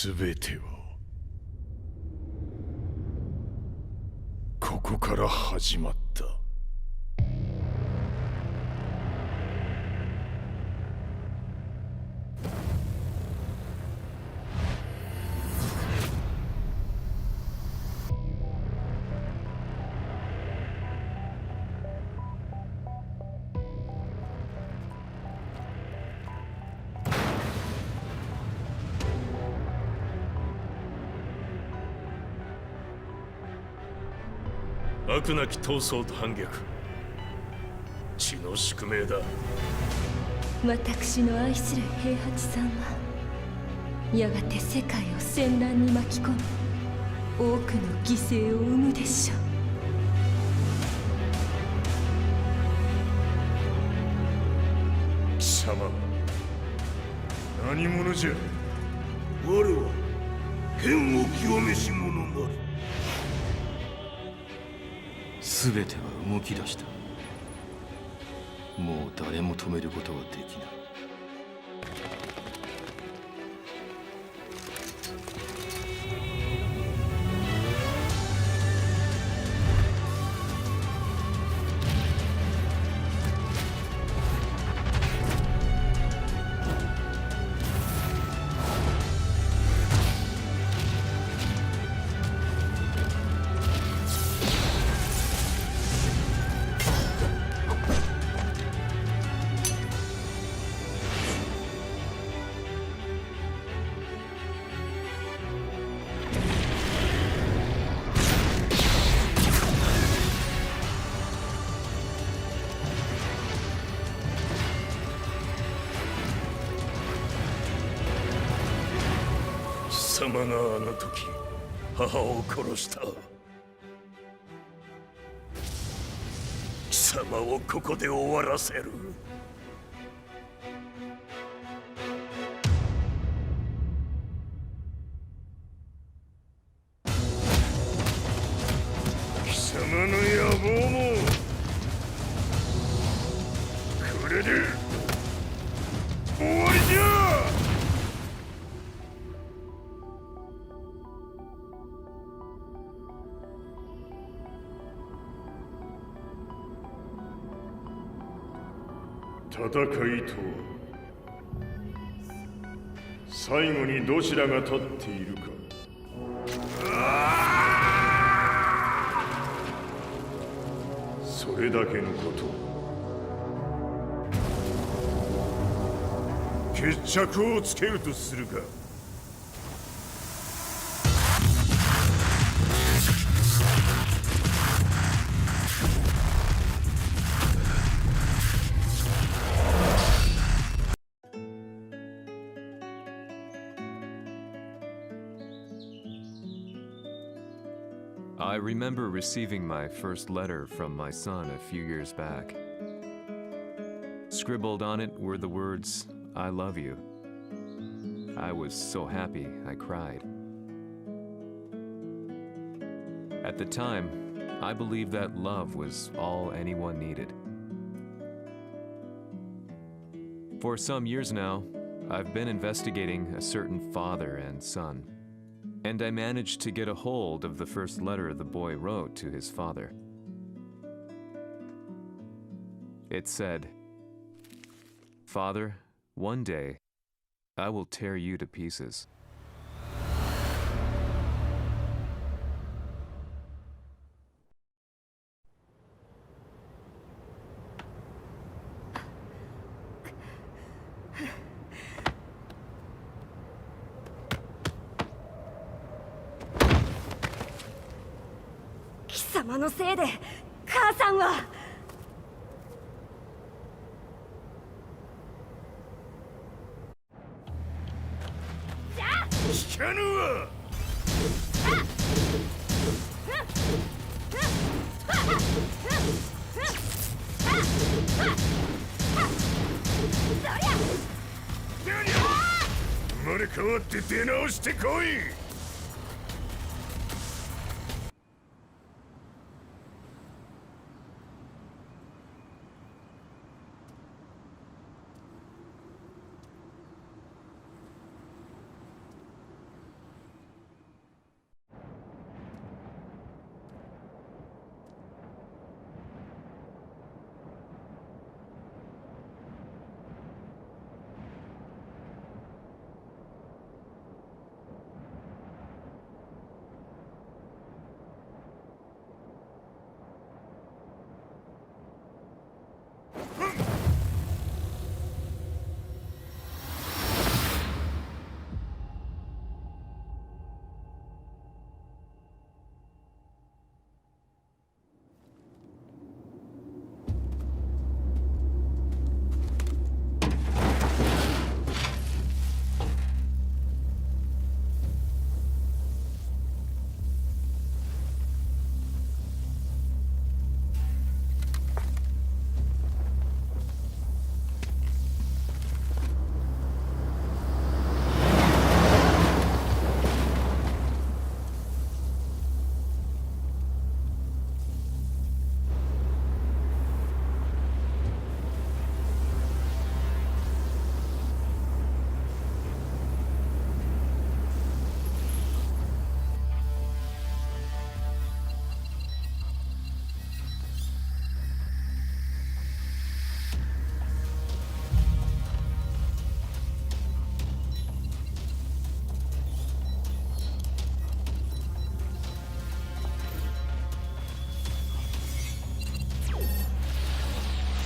全てはここから始まった。悪なき闘争と反逆、血の宿命だ。私の愛する平八さんはやがて世界を戦乱に巻き込み多くの犠牲を生むでしょう。貴様何者じゃ。我は剣を極めし者なり。全ては動き出した。もう誰も止めることはできない。貴様があの時母を殺した。貴様をここで終わらせる。貴様の野望もこれで終わりじゃ。戦いとは最後にどちらが立っているか。それだけのこと。決着をつけるとするか。I remember receiving my first letter from my son a few years back. Scribbled on it were the words, "I love you." I was so happy I cried. At the time, I believed that love was all anyone needed. For some years now, I've been investigating a certain father and son. And I managed to get a hold of the first letter the boy wrote to his father. It said, "Father, one day, I will tear you to pieces."貴様のせいで母さんは。聞かぬわ。生まれ変わって出直してこい。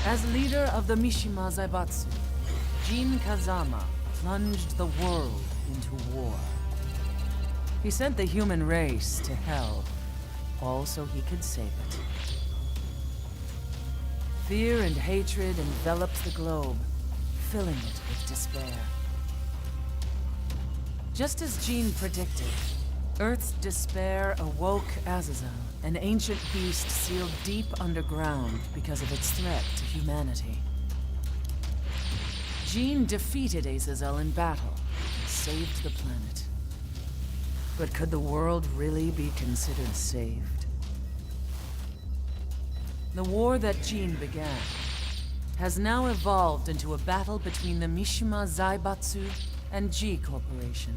As leader of the Mishima Zaibatsu, Jin Kazama plunged the world into war. He sent the human race to hell, all so he could save it. Fear and hatred enveloped the globe, filling it with despair. Just as Jin predicted, Earth's despair awoke Azazel, an ancient beast sealed deep underground because of its threat to humanity. Jin defeated Azazel in battle and saved the planet. But could the world really be considered saved? The war that Jin began has now evolved into a battle between the Mishima Zaibatsu and G Corporation.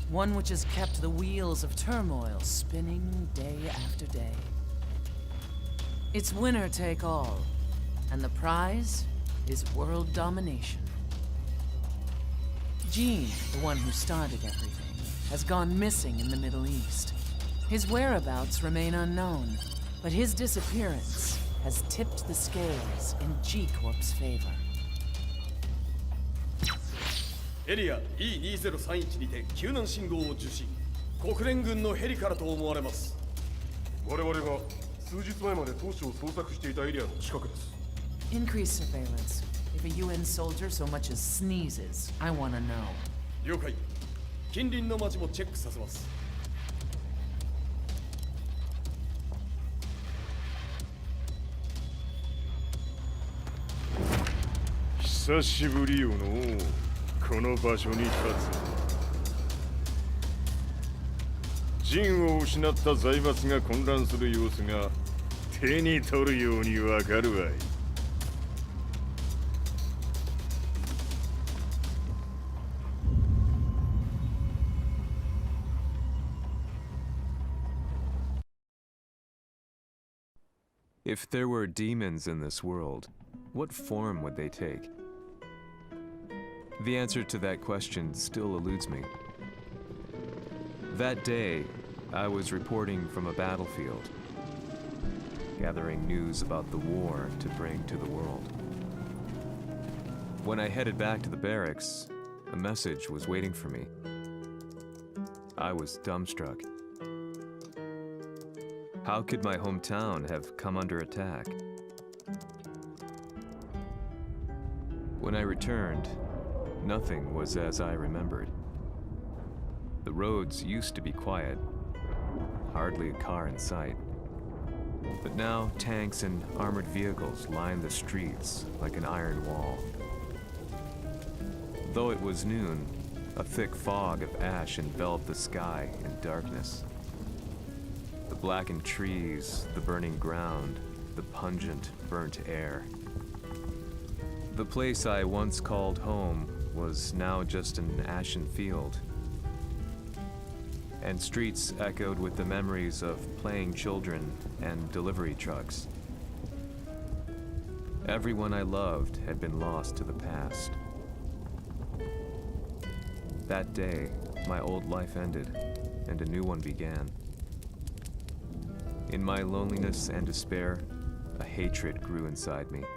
One which has kept the wheels of turmoil spinning day after day. It's winner take all, and the prize is world domination. Jin, the one who started everything, has gone missing in the Middle East. His whereabouts remain unknown, but his disappearance has tipped the scales in G Corp's favor. エリア E2031 にて救難信号を受信。国連軍のヘリからと思われます。我々が数日前まで当初を捜索していたエリアの近くです。Increase surveillance. If a UN soldier so much as sneezes, I wanna know. 了解。近隣の町もチェックさせます。久しぶりよのこの場所に立つ。陣を失った財閥が混乱する様子が手に取るようにわかるわい。If there were demons in this world, what form would they take? The answer to that question still eludes me. That day, I was reporting from a battlefield, gathering news about the war to bring to the world. When I headed back to the barracks, a message was waiting for me. I was dumbstruck. How could my hometown have come under attack? When I returned, nothing was as I remembered. The roads used to be quiet, hardly a car in sight. But now tanks and armored vehicles lined the streets like an iron wall. Though it was noon, a thick fog of ash enveloped the sky in darkness. The blackened trees, the burning ground, the pungent, burnt air. The place I once called home was now just an ashen field, and streets echoed with the memories of playing children and delivery trucks. Everyone I loved had been lost to the past. That day, my old life ended, and a new one began. In my loneliness and despair, a hatred grew inside me.「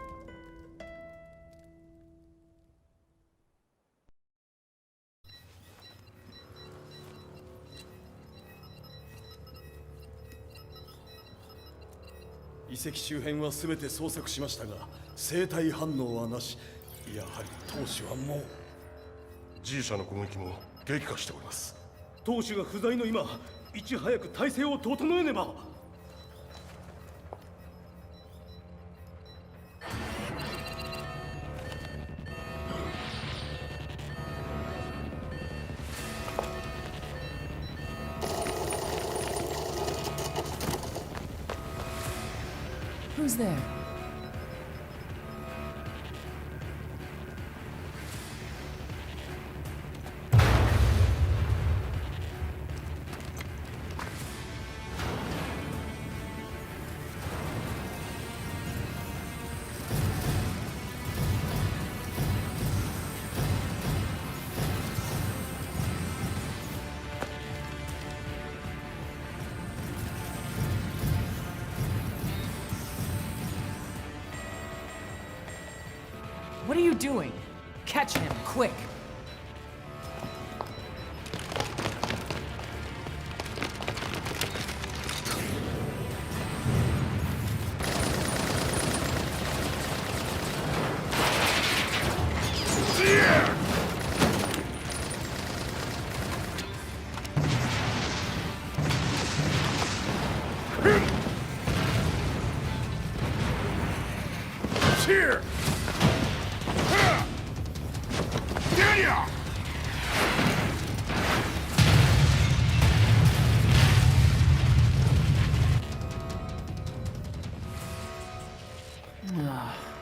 遺跡周辺はすべて捜索しましたが、生体反応はなし。やはり当主はもう。G 社の攻撃も激化しております。当主が不在の今、いち早く体制を整えねば。Who's there? What are you doing? Catch him, quick! Here!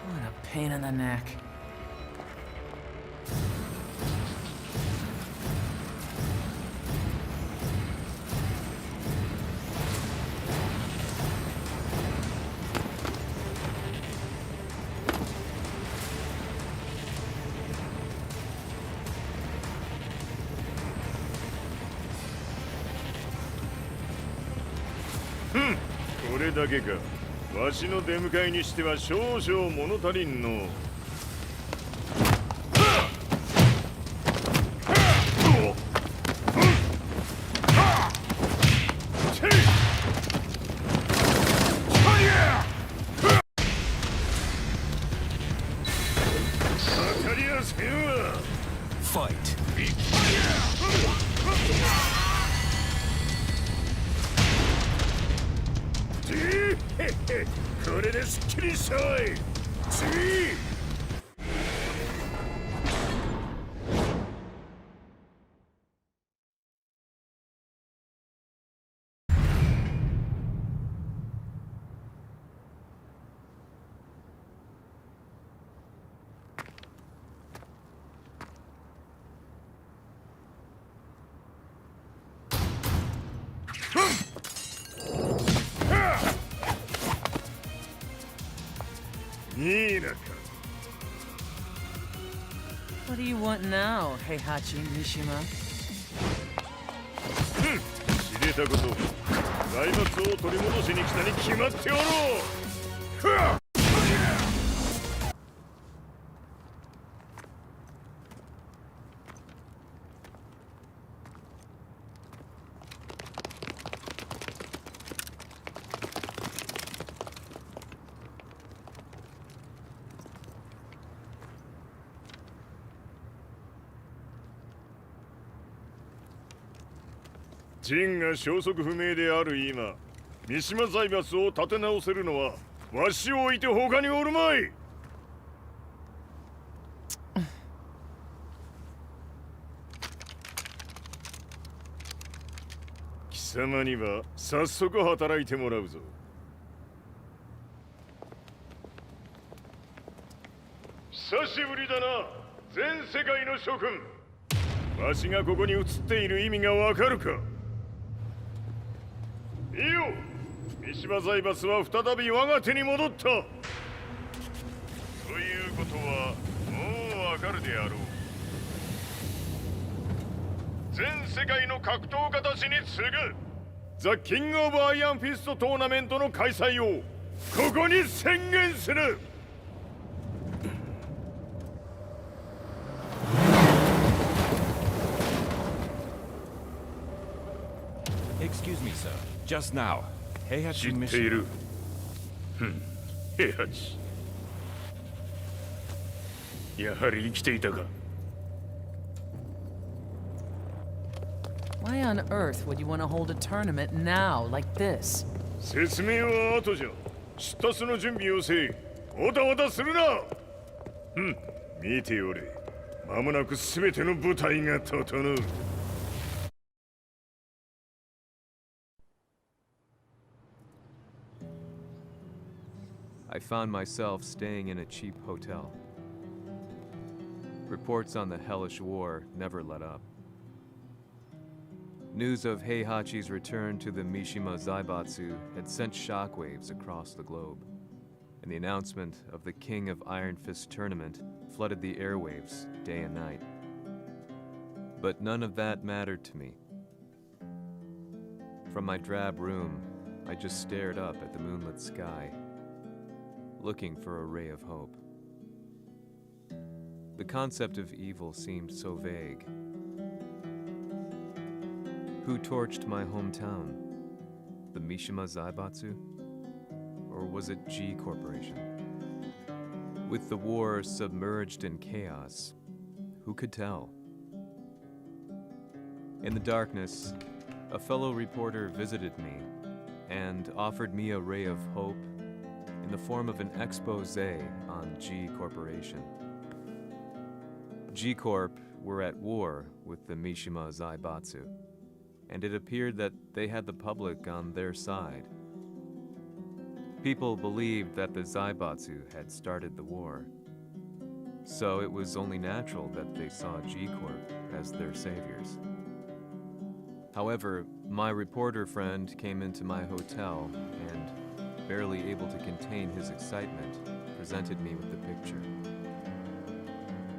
What a pain in the neck. Hmm. これだけか。わしの出迎えにしては少々物足りんの。当たりやせんわ。Fight. これですっきりしたわい。次。いいなか。What do you want now, Heihachi Mishima? 知れたこと。財閥を取り戻しに来たに決まっておろう。陣が消息不明である今、三島財閥を立て直せるのはわしを置いて他におるまい。貴様には早速働いてもらうぞ。久しぶりだな、全世界の諸君。わしがここに映っている意味がわかるか。いいよ、三島財閥は再び我が手に戻った。ということはもうわかるであろう。全世界の格闘家たちに次ぐザ・キング・オブ・アイアンフィストトーナメントの開催をここに宣言する。Excuse me, sir. Just now, Heihachi 知っている。平八。やはり生きていたか。Why on earth would you want to hold a tournament now, like this? 説明は後じゃ。出立の準備をせい。おたおたするな。見ておれ。間もなく全ての部隊が整う。I found myself staying in a cheap hotel. Reports on the hellish war never let up. News of Heihachi's return to the Mishima Zaibatsu had sent shockwaves across the globe, and the announcement of the King of Iron Fist tournament flooded the airwaves day and night. But none of that mattered to me. From my drab room, I just stared up at the moonlit sky, looking for a ray of hope. The concept of evil seemed so vague. Who torched my hometown? The Mishima Zaibatsu? Or was it G Corporation? With the war submerged in chaos, who could tell? In the darkness, a fellow reporter visited me and offered me a ray of hope in the form of an expose on G Corporation. G Corp were at war with the Mishima Zaibatsu, and it appeared that they had the public on their side. People believed that the Zaibatsu had started the war, so it was only natural that they saw G Corp as their saviors. However, my reporter friend came into my hotel and, barely able to contain his excitement, presented me with the picture.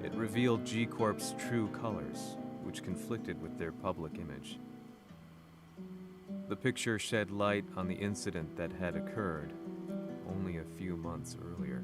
It revealed G Corp's true colors, which conflicted with their public image. The picture shed light on the incident that had occurred only a few months earlier.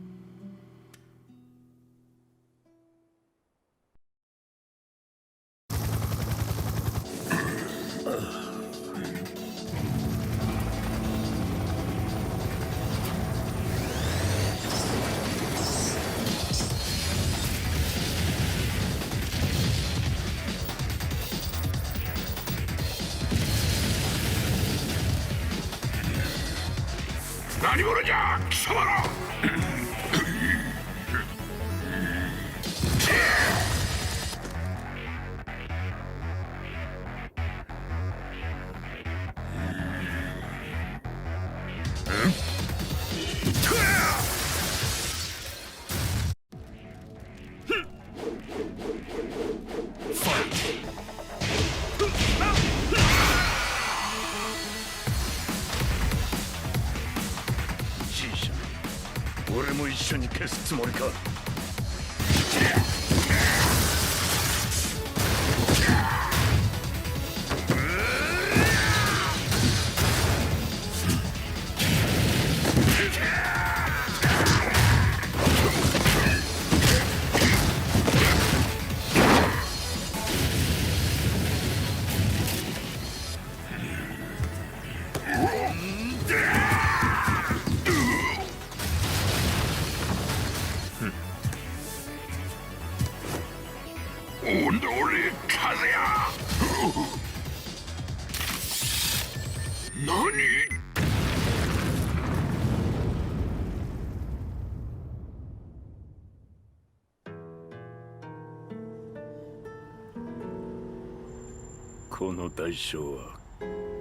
この代償は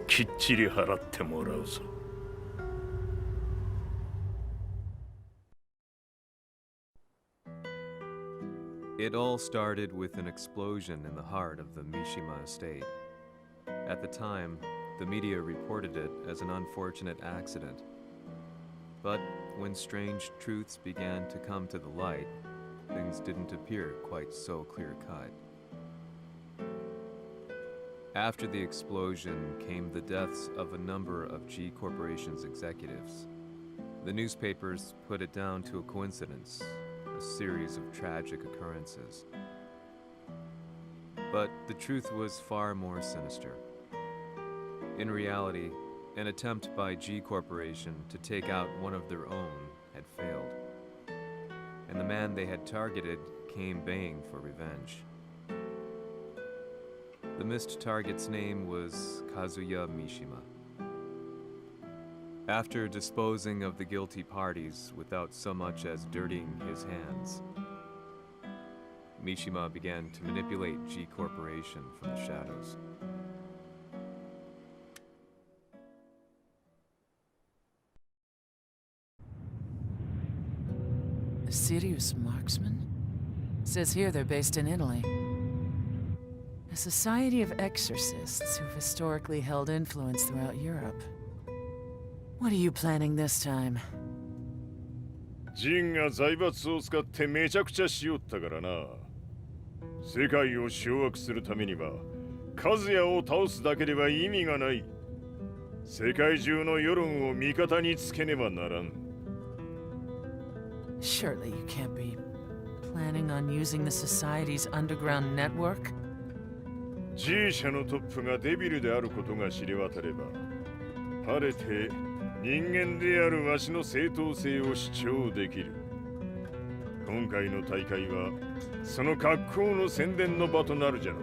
きっちり払ってもらうぞ。It all started with an explosion in the heart of the Mishima estate. At the time, the media reported it as an unfortunate accident. But when strange truths began to come to the light, things didn't appear quite so clear-cut. After the explosion came the deaths of a number of G Corporation's executives. The newspapers put it down to a coincidence, a series of tragic occurrences. But the truth was far more sinister. In reality, an attempt by G Corporation to take out one of their own had failed, and the man they had targeted came baying for revenge. The missed target's name was Kazuya Mishima. After disposing of the guilty parties without so much as dirtying his hands, Mishima began to manipulate G Corporation from the shadows. A serious marksman? Says here they're based in Italy. A society of exorcists who've historically held influence throughout Europe. What are you planning this time? ジンが財閥を使ってめちゃくちゃしよったからな。世界を掌握するためには、カズヤを倒すだけでは意味がない。世界中の世論を味方につけねばならん。Surely you can't be Planning on using the Society's underground network? G 社のトップがデビルであることが知れ渡れば、晴れて人間であるわしの正当性を主張できる。今回の大会はその格好の宣伝の場となるじゃろう。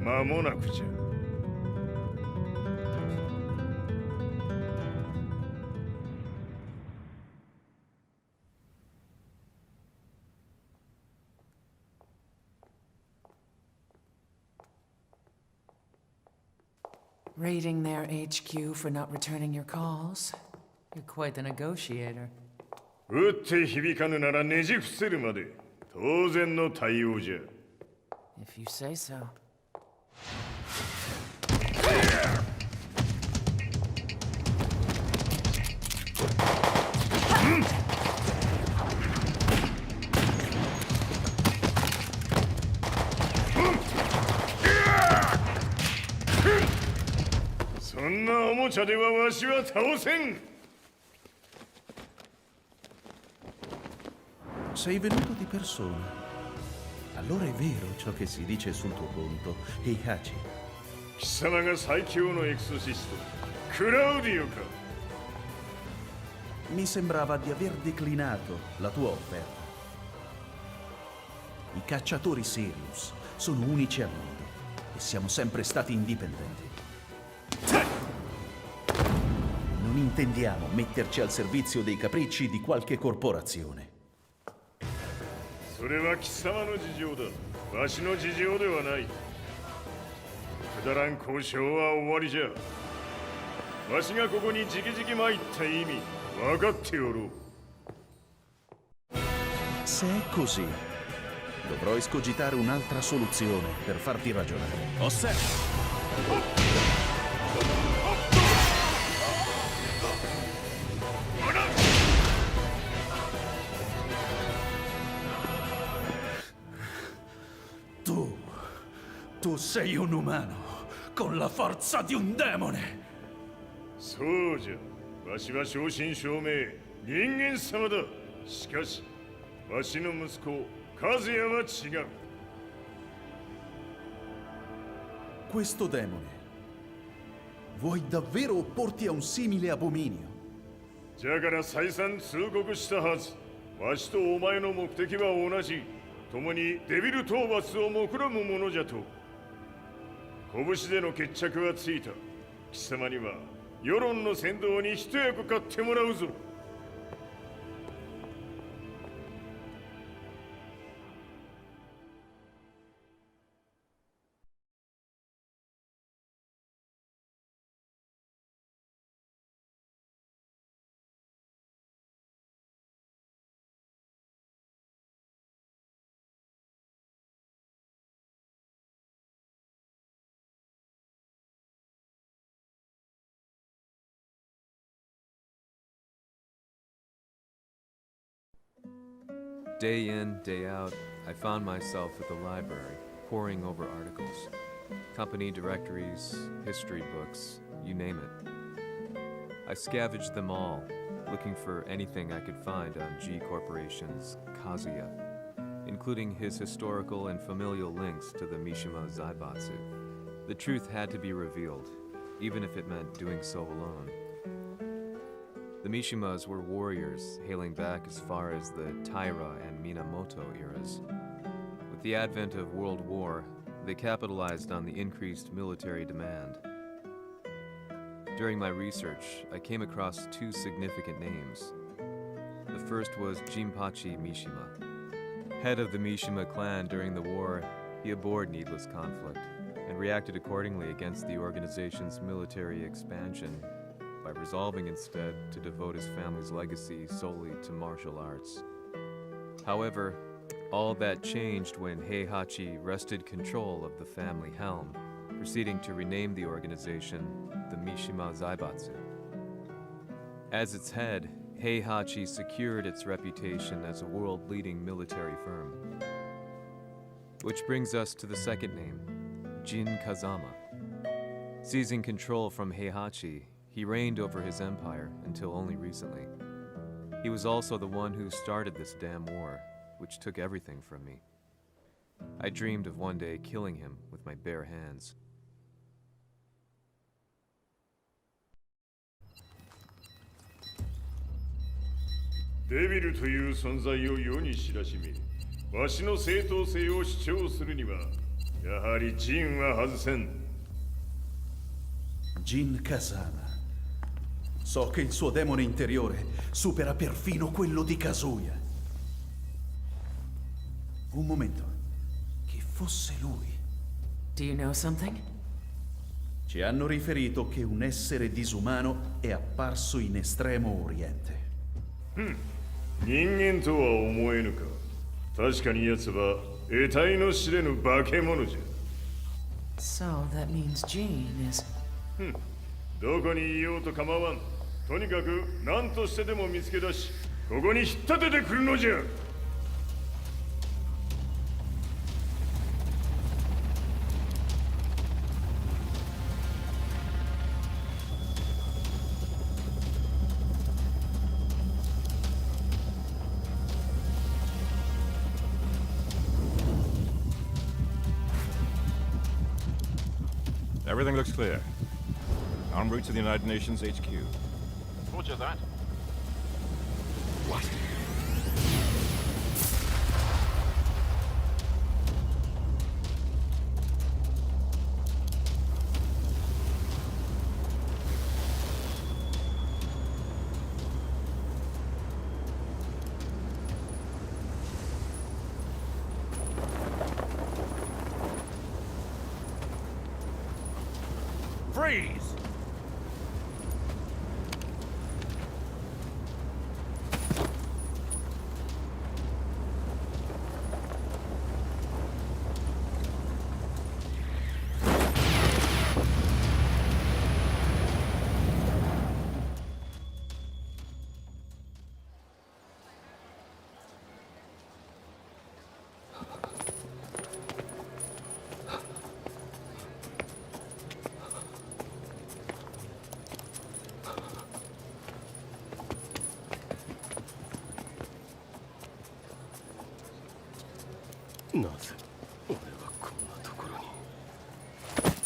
間もなくじゃ。Raiding their HQ for not returning your calls? You're quite the negotiator. 打って響かぬならねじ伏せるまで当然の対応じゃ。If you say so. そんなおもちゃではわしは倒せん。Sei venuto di persona. Allora è vero ciò che si dice sul tuo conto, Heihachi. 貴様が最強のエクソシスト、クラウディオか。Mi sembrava di aver declinato la tua offerta. I cacciatori Sirius sono unici al mondo e siamo sempre stati indipendenti. Non intendiamo metterci al servizio dei capricci di qualche corporazione. それは貴様の事情だ。わしの事情ではない。くだらん交渉は終わりじゃ。わしがここに直々参った意味、分かっておろう。Se è così, dovrò escogitare un'altra soluzione per farti ragionare. Osserva! Tu sei un umano, con la forza di un demone! そうじゃ。わしは正真正銘、人間様だ。しかし、わしの息子、和也は違う。Questo demone, vuoi davvero opporti a un simile abominio? じゃから再三通告したはず。わしとお前の目的は同じ。共にデビル討伐を目論むものじゃと。拳での決着はついた。貴様には世論の先導に一役買ってもらうぞ。Day in, day out, I found myself at the library, poring over articles. Company directories, history books, you name it. I scavenged them all, looking for anything I could find on G Corporation's Kazuya, including his historical and familial links to the Mishima Zaibatsu. The truth had to be revealed, even if it meant doing so alone. The Mishimas were warriors hailing back as far as the Taira and Minamoto eras. With the advent of World War, they capitalized on the increased military demand. During my research, I came across two significant names. The first was Jinpachi Mishima. Head of the Mishima clan during the war, he abhorred needless conflict and reacted accordingly against the organization's military expansion by resolving instead to devote his family's legacy solely to martial arts. However, all that changed when Heihachi wrested control of the family helm, proceeding to rename the organization the Mishima Zaibatsu. As its head, Heihachi secured its reputation as a world-leading military firm. Which brings us to the second name, Jin Kazama. Seizing control from Heihachi, he reigned over his empire until only recently. He was also the one who started this damn war, which took everything from me. I dreamed of one day killing him with my bare hands. デビルという存在を世に知らしめ、わしの正当性を主張するには、やはりジンは外せん。Jin Kazama. So che il suo demone interiore supera perfino quello di Kazuya. Un momento. Chi fosse lui? Do you know something? Ci hanno riferito che un essere disumano è apparso in Estremo Oriente. 人間とは思えぬか。確かに奴は得体の知れぬ化け物じゃ。So that means Jean is... どこにいようと構わん。とにかく何としてでも見つけ出し、ここに引っ立ててくるのじゃ。Everything looks clear. En route to the United Nations HQ. Roger that. What? Freeze!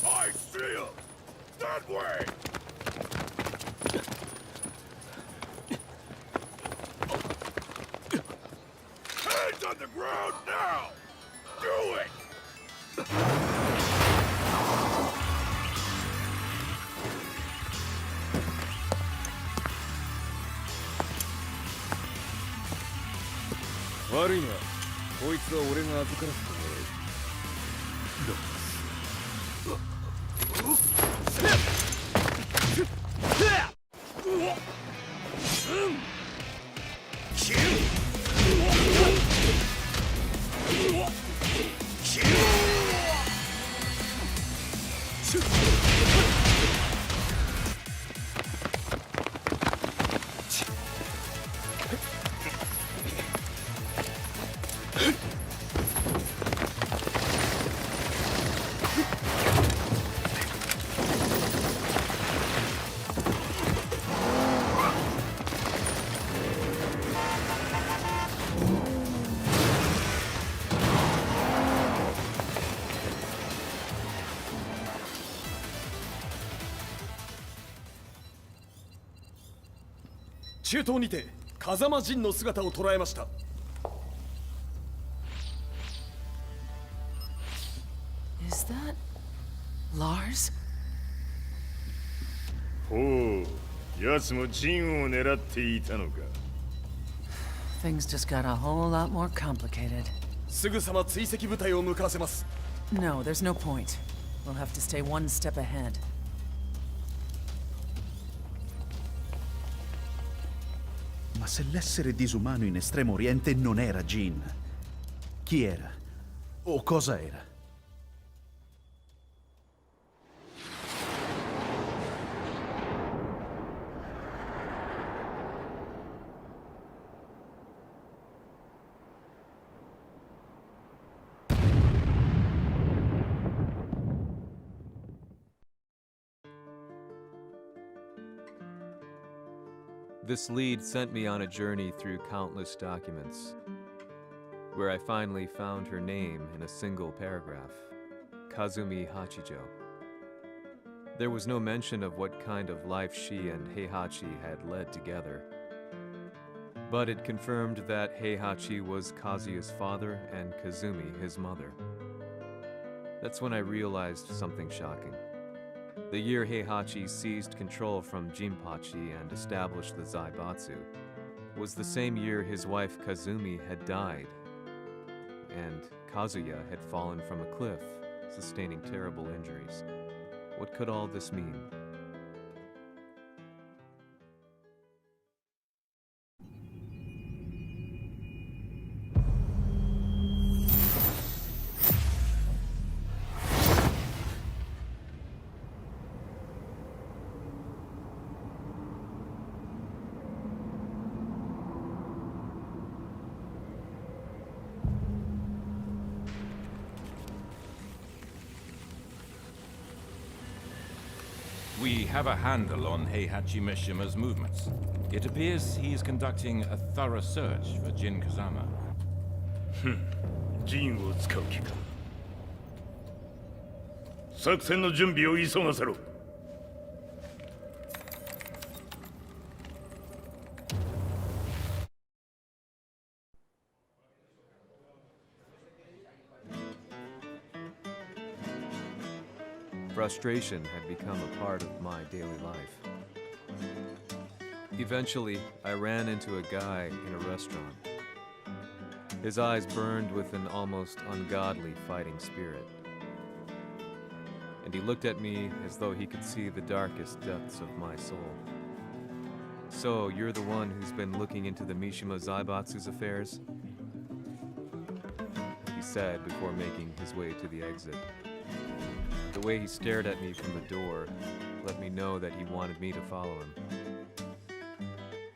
I see him! That way! Hands on the ground now! Do it!中東にて風間陣の姿を捉えました。Is that... Lars? ほう、奴もジンを狙っていたのか。Things just got a whole lot more complicated. すぐさま追跡部隊を向かわせます。No, there's no point. We'll have to stay one step ahead. Ma se l'essere disumano in Estremo Oriente non era Jin, chi era? O cosa era? This lead sent me on a journey through countless documents, where I finally found her name in a single paragraph, Kazumi Hachijo. There was no mention of what kind of life she and Heihachi had led together, but it confirmed that Heihachi was Kazuya's father and Kazumi his mother. That's when I realized something shocking. The year Heihachi seized control from Jinpachi and established the Zaibatsu was the same year his wife Kazumi had died, and Kazuya had fallen from a cliff, sustaining terrible injuries. What could all this mean? We have a handle on Heihachi Mishima's movements. It appears he is conducting a thorough search for Jin Kazama. ジンを使う気か。作戦の準備を急がせろ。Frustration had become a part of my daily life. Eventually, I ran into a guy in a restaurant. His eyes burned with an almost ungodly fighting spirit. And he looked at me as though he could see the darkest depths of my soul. So, you're the one who's been looking into the Mishima Zaibatsu's affairs? He said before making his way to the exit. The way he stared at me from the door let me know that he wanted me to follow him.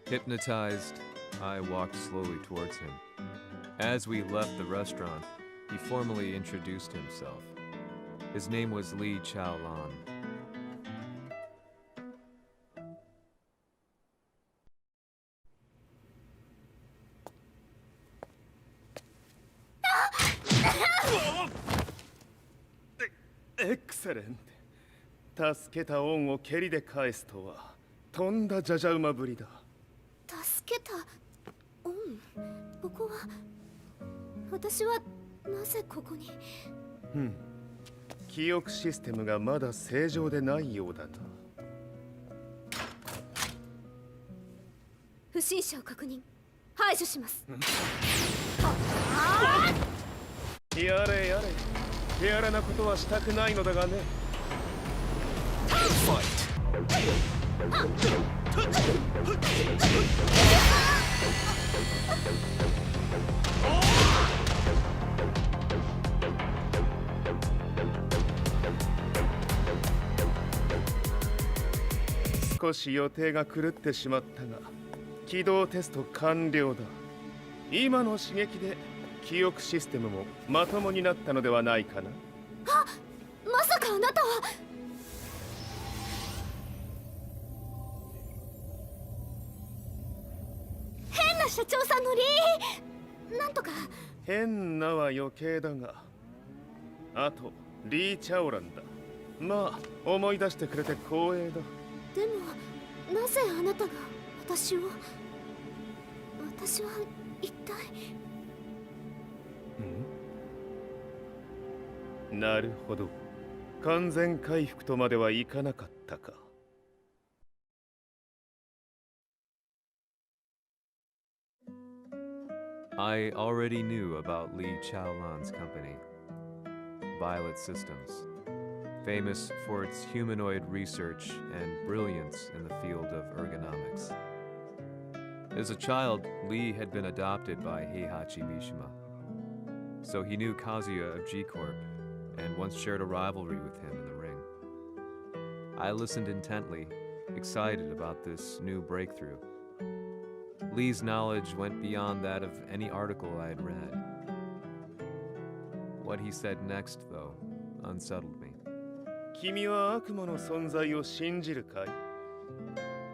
Hypnotized, I walked slowly towards him. As we left the restaurant, he formally introduced himself. His name was Li Chaolan. Excellent. 助けた恩を蹴りで返すとはとんだじゃじゃ馬ぶりだ。助けた恩。ここは私はなぜここに。記憶システムがまだ正常でないようだな。不審者を確認。排除します。やれやれ。手荒なことはしたくないのだがね。少し予定が狂ってしまったが、起動テスト完了だ。今の刺激で記憶システムもまともになったのではないかな。まさかあなたは。変な社長さんのなんとか。変なは余計だが、あとリー・チャオランだ。まあ思い出してくれて光栄だ。でもなぜあなたが私を。私は一体。なるほど。完全回復とまではいかなかったか。I already knew about Li Chaolan's company, Violet Systems, famous for its humanoid research and brilliance in the field of ergonomics. As a child, Li had been adopted by Heihachi Mishima, so he knew Kazuya of G-Corp and once shared a rivalry with him in the ring. I listened intently, excited about this new breakthrough. Li's knowledge went beyond that of any article I had read. What he said next, though, unsettled me. 君は悪魔の存在を信じるかい?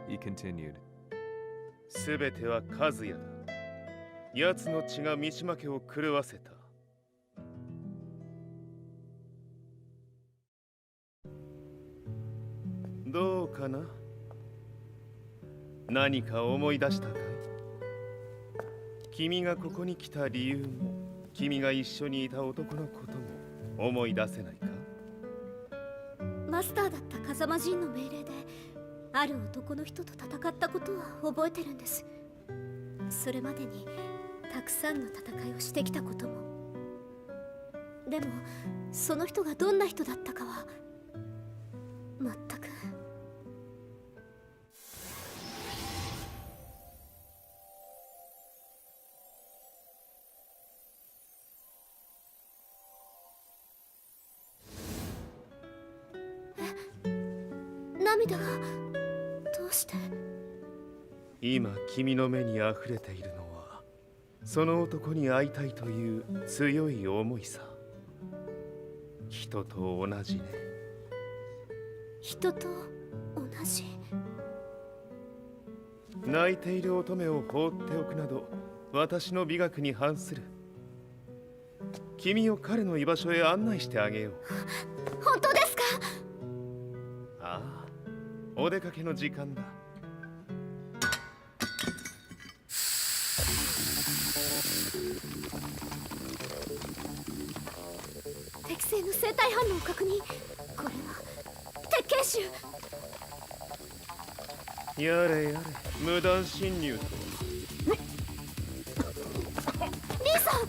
He continued. すべては和也だ。奴の血が三島家を狂わせた。どうかな？何か思い出したかい？君がここに来た理由も、君が一緒にいた男のことも思い出せないか？マスターだった風間陣の命令である男の人と戦ったことは覚えてるんです。それまでにたくさんの戦いをしてきたことも。でもその人がどんな人だったかは全く。涙がどうして？今君の目にあふれているのはその男に会いたいという強い思いさ。人と同じね。人と同じ？泣いている乙女を放っておくなど私の美学に反する。君を彼の居場所へ案内してあげよう。本当ですか？ああ、お出かけの時間だ。適正の生体反応を確認。これは鉄拳臭。やれやれ、無断侵入とは。リーさん！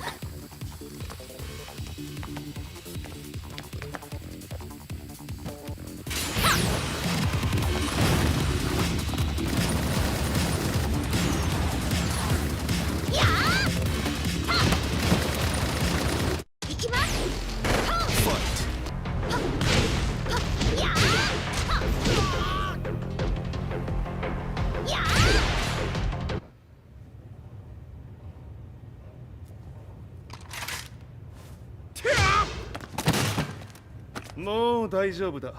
もう大丈夫だ。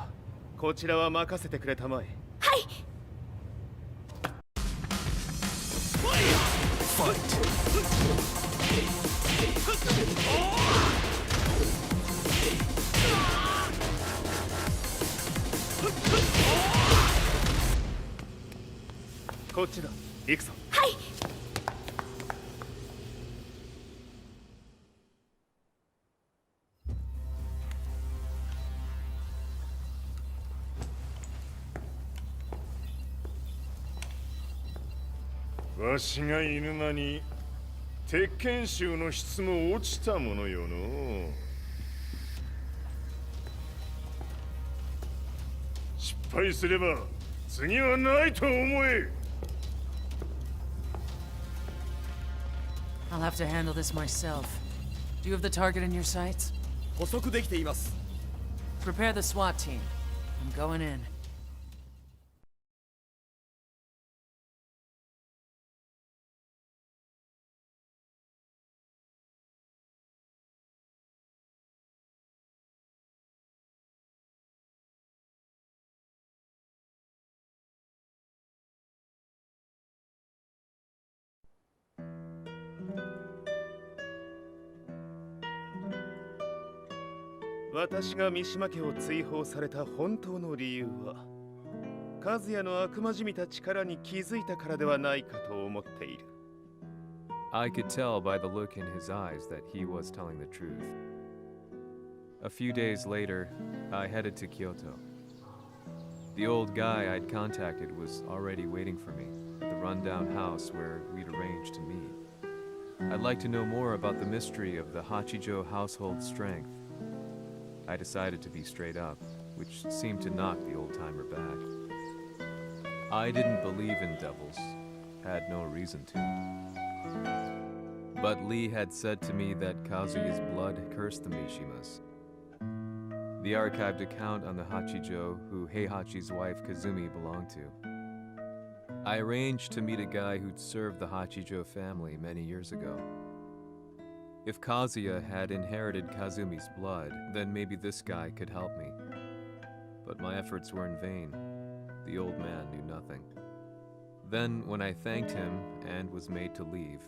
こちらは任せてくれたまえ。はい。こっちだ。行くぞ。はい。わしが犬間に鉄拳衆の質も落ちたものよの。失敗すれば次はないと思え。I'll have to handle this myself. Do you have the target in your sights? 捕捉できています。 Prepare the SWAT team. I'm going in.私が三島家を追放された本当の理由は和也の悪魔じみた力に気づいたからではないかと思っている。 I could tell by the look in his eyes that he was telling the truth. A few days later, I headed to Kyoto. The old guy I'd contacted was already waiting for me at the rundown house where we'd arranged to meet. I'd like to know more about the mystery of the Hachijo household strength. I decided to be straight up, which seemed to knock the old-timer back. I didn't believe in devils, had no reason to. But Lee had said to me that Kazuya's blood cursed the Mishimas. The archived account on the Hachijo who Heihachi's wife Kazumi belonged to. I arranged to meet a guy who'd served the Hachijo family many years ago. If Kazuya had inherited Kazumi's blood, then maybe this guy could help me. But my efforts were in vain. The old man knew nothing. Then, when I thanked him and was made to leave,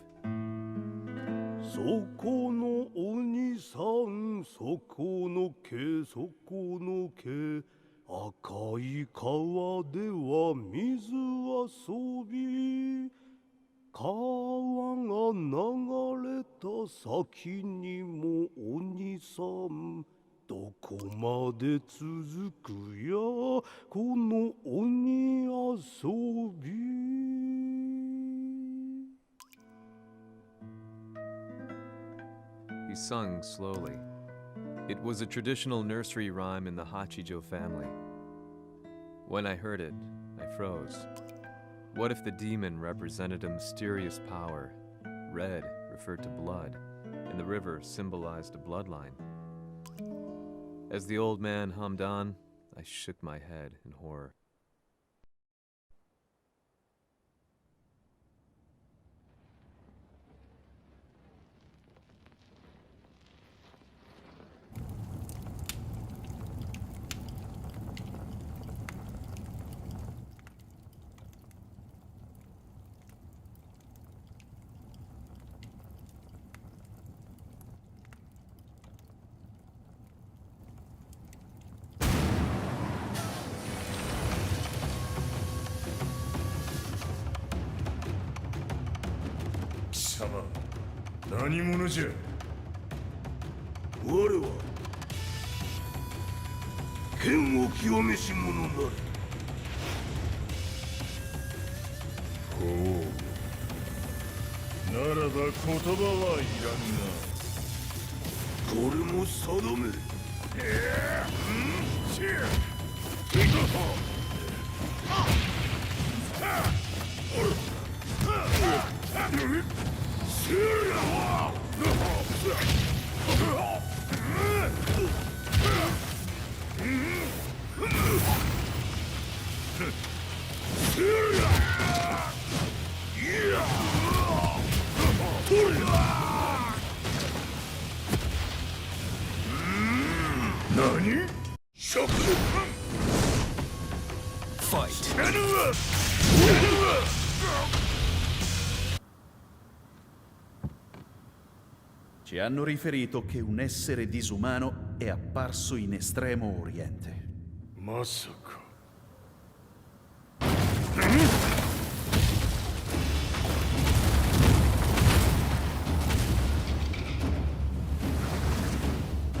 そこのお兄さん、そこの毛、そこの毛、赤い川では水遊び、川が流れた先にもお兄さん、どこまで続くやこの鬼遊び。he sung slowly. It was a traditional nursery rhyme in the Hachijo family. When I heard it, I froze. What if the demon represented a mysterious power? Red referred to blood, and the river symbolized a bloodline. As the old man hummed on, I shook my head in horror. Sama, 何者じゃ。我は剣を極めし者なり。ほう。ならば言葉はいらんな。これも定め。何？ Ci hanno riferito che un essere disumano è apparso in Estremo Oriente. Masaka.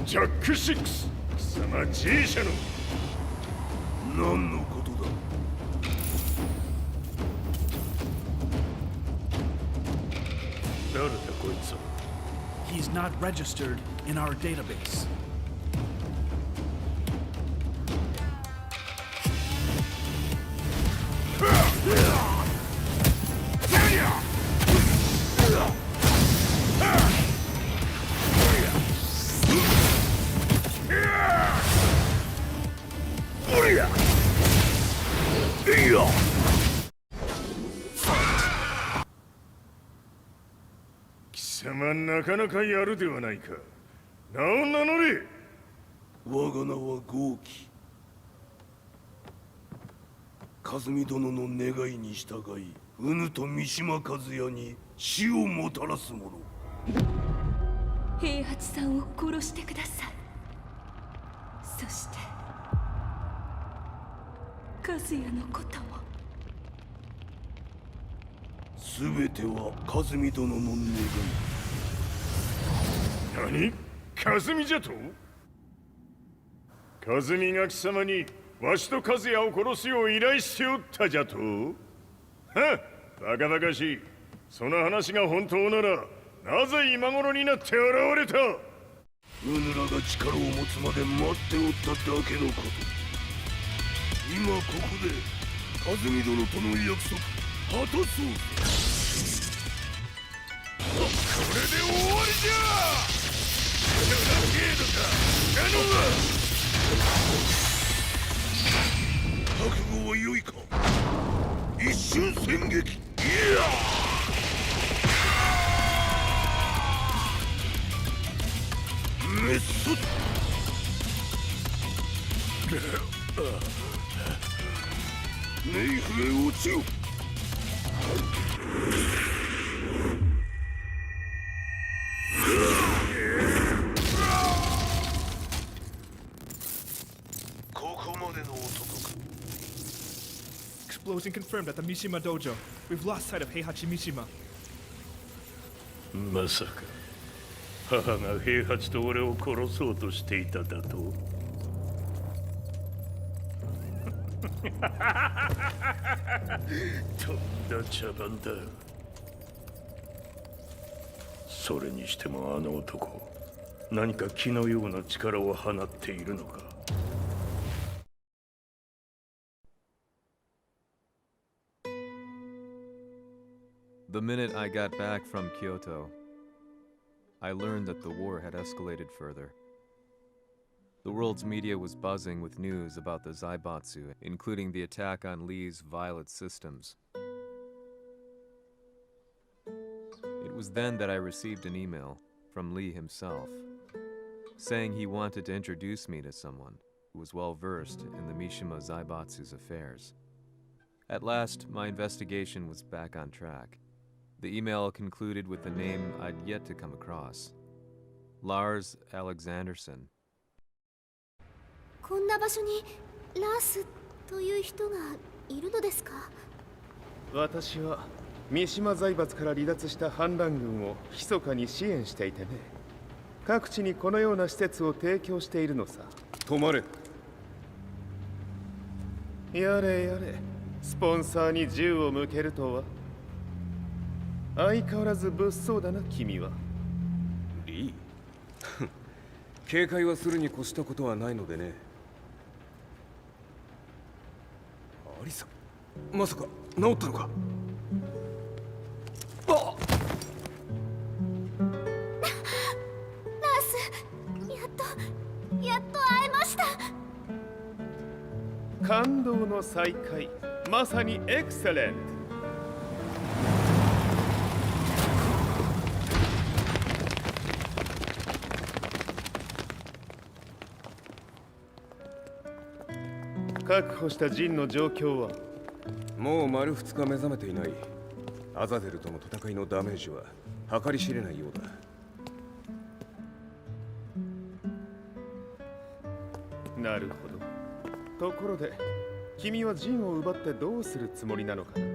Jack 6! 貴様 G 社の何のことだ。誰だこいつは。 He's not registered in our database. Yeah! 貴様なかなかやるではないか。名を名乗れ。我が名は豪輝。和美殿の願いに従い、うぬと三島和也に死をもたらす者。平八さんを殺してください。そして和也のことも。すべては和美殿の願い。何？和美じゃと？和美が貴様にわしと和也を殺すよう依頼しておったじゃと？はっ、バカバカしい。その話が本当なら、なぜ今頃になって現れた？うぬらが力を持つまで待っておっただけのこと。今ここで和美殿との約束果たそう。これで終わりじゃ。程度か。覚悟は良いか。一瞬戦撃。いや。メッソ。冥府へ落ちよ。Explosion confirmed at the Mishima Dojo. We've lost sight of Heihachi Mishima. まさか母が平八と俺を殺そうとしていただととんだ茶番だ。それにしてもあの男何か気のような力を放っているのか。The minute I got back from Kyoto, I learned that the war had escalated further. The world's media was buzzing with news about the Zaibatsu, including the attack on Lee's Violet systems. It was then that I received an email from Lee himself, saying he wanted to introduce me to someone who was well versed in the Mishima Zaibatsu's affairs. At last, my investigation was back on track. The email concluded with a name I'd yet to come across. Lars Alexanderson. こんな場所にラースという人がいるのですか？私は三島財閥から離脱した反乱軍を密かに支援していてね。各地にこのような施設を提供しているのさ。止まれ。やれやれ、スポンサーに銃を向けるとは。相変わらず物騒だな、君は。リー警戒はするに越したことはないのでね。アリサ、まさか治ったのか？あっラース、やっと会えました。感動の再会、まさにエクセレント。確保したジンの状況は？もう丸2日目覚めていない。アザゼルとの戦いのダメージは計り知れないようだ。なるほど。ところで君はジンを奪ってどうするつもりなのかな？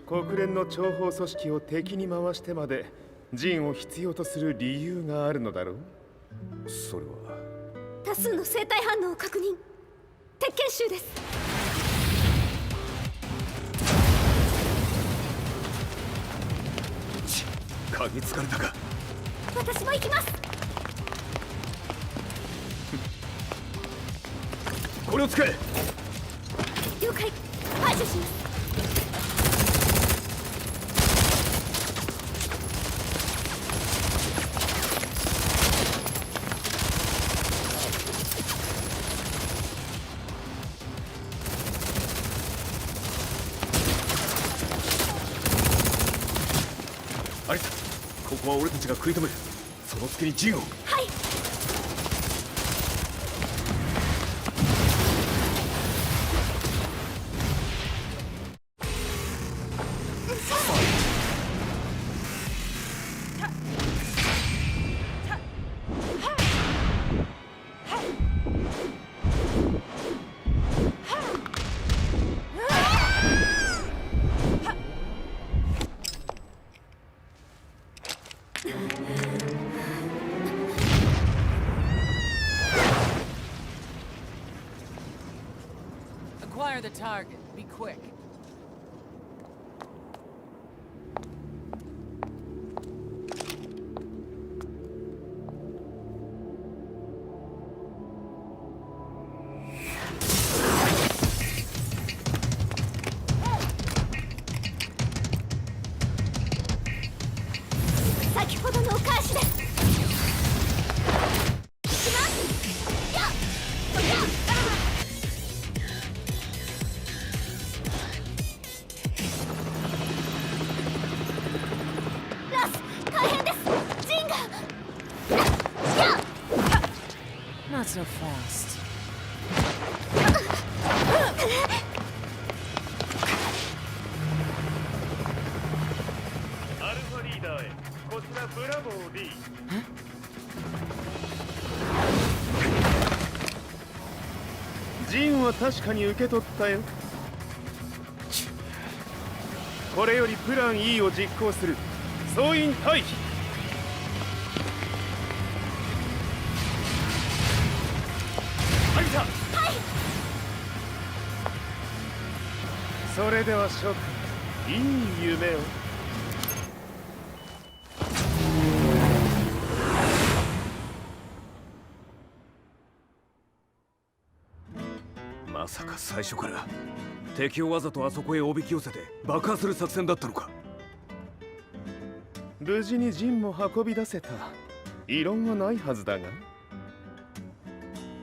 国連の諜報組織を敵に回してまでジンを必要とする理由があるのだろう？それは多数の生体反応を確認。鉄拳衆です。嗅ぎつかれたか？私も行きます。これを使え。了解。排除します。アリサ、ここは俺たちが食い止める。その隙にジンを。はい。Acquire the target. Be quick. Not so fast. ダーへ。こちらブラボー D。ジンは確かに受け取ったよ。これよりプラン E を実行する。総員退避。はいた。はい。それでは諸君、いい夢を。まさか最初から敵をわざとあそこへおびき寄せて爆破する作戦だったのか。無事にジンも運び出せた。異論はないはずだが。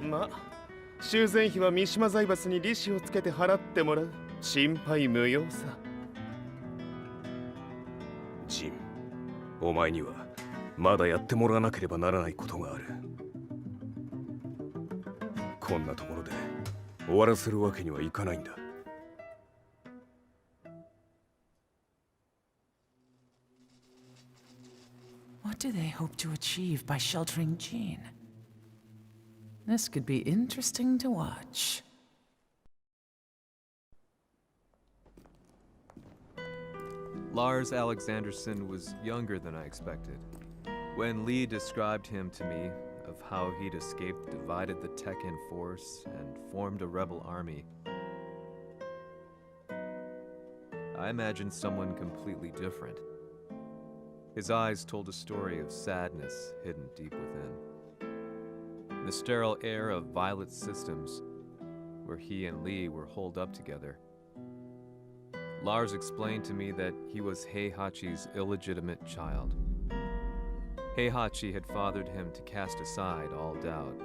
まあ修繕費は三島財閥に利子をつけて払ってもらう。心配無用さ。ジン、お前にはまだやってもらわなければならないことがある。こんなところで終わらせるわけにはいかないんだ。What do they hope to achieve by sheltering Jean? This could be interesting to watch. Lars Alexanderson was younger than I expected. When Lee described him to me, of how he'd escaped, divided the TEKKEN force, and formed a rebel army, I imagined someone completely different. His eyes told a story of sadness hidden deep within. The sterile air of Violet Systems, where he and Lee were holed up together. Lars explained to me that he was Heihachi's illegitimate child. Heihachi had fathered him to cast aside all doubt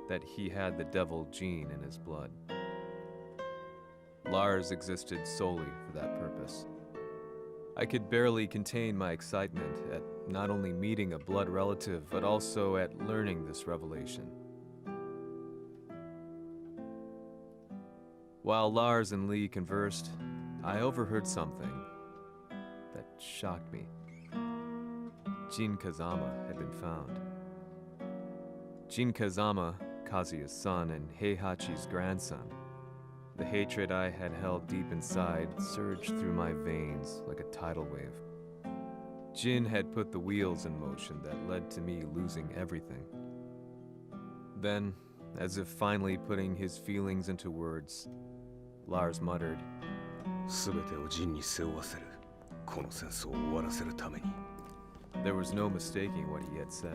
that he had the devil gene in his blood. Lars existed solely for that purpose. I could barely contain my excitement at not only meeting a blood relative, but also at learning this revelation. While Lars and Lee conversed, I overheard something that shocked me. Jin Kazama had been found. Jin Kazama, Kazuya's son and Heihachi's grandson. The hatred I had held deep inside surged through my veins like a tidal wave. Jin had put the wheels in motion that led to me losing everything. Then, as if finally putting his feelings into words, Lars muttered, 全てをジンに背負わせる。この戦争を終わらせるために。 There was no mistaking what he had said.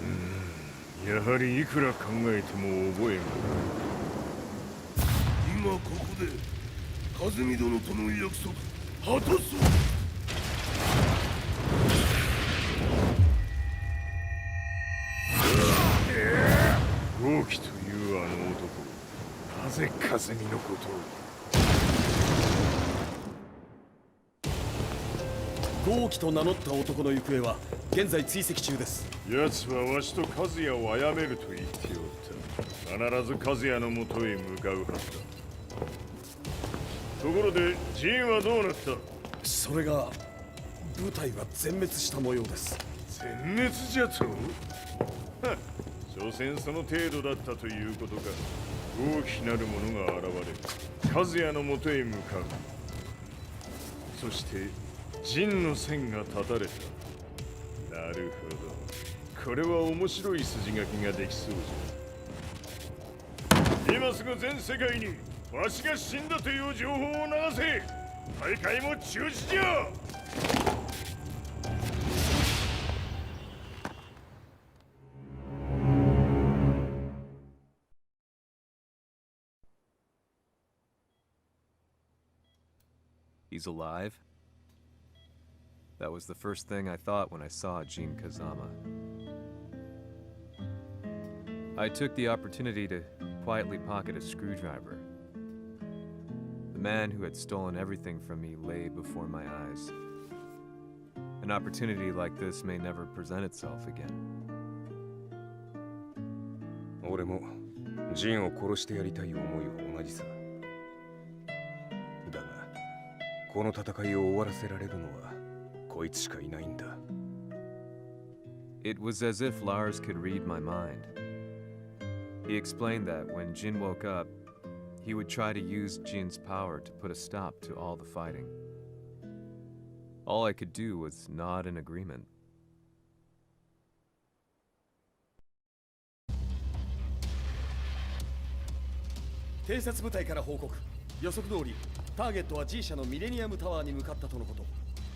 Hmm, やはりいくら考えても覚えがない。今ここで和美殿との約束果たそう。豪輝というあの男、なぜ和美のことを。豪輝と名乗った男の行方は現在追跡中です。奴はわしと和也を殺めると言っておった。必ず和也のもとへ向かうはずだ。ところでジンはどうなった？それが部隊は全滅した模様です。全滅じゃと？所詮その程度だったということか。大きなる者が現れ、和也のもとへ向かう。そして陣の線が断たれた。なるほど。これは面白い筋書きができそうじゃ。今すぐ全世界にわしが死んだという情報を流せ。大会も中止じゃ。He's alive? That was the first thing I thought when I saw Jin Kazama. I took the opportunity to quietly pocket a screwdriver. The man who had stolen everything from me lay before my eyes. An opportunity like this may never present itself again. 俺もジンを殺してやりたい思いは同じさ。だが、この戦いを終わらせられるのはこいつしかいないんだ。It was as if Lars could read my mind. He explained that when Jin woke up, he would try to use Jin's power to put a stop to all the fighting. All I could do was nod in agreement. 偵察部隊から報告。予測通り、ターゲットは G 社のミレニアムタワーに向かったとのこと。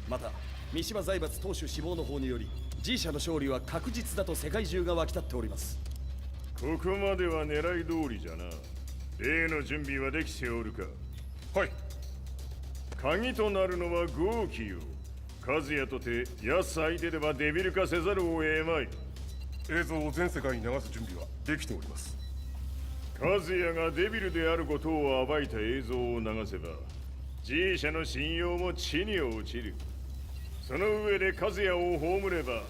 また、三島財閥当主死亡の方により、G 社の勝利は確実だと世界中が沸き立っております。ここまでは狙い通りじゃな。例の準備はできておるか。はい。鍵となるのは豪気よ。和也とて安相手ではデビル化せざるを得まい。映像を全世界に流す準備はできております。和也がデビルであることを暴いた映像を流せば G 社の信用も地に落ちる。その上で和也を葬れば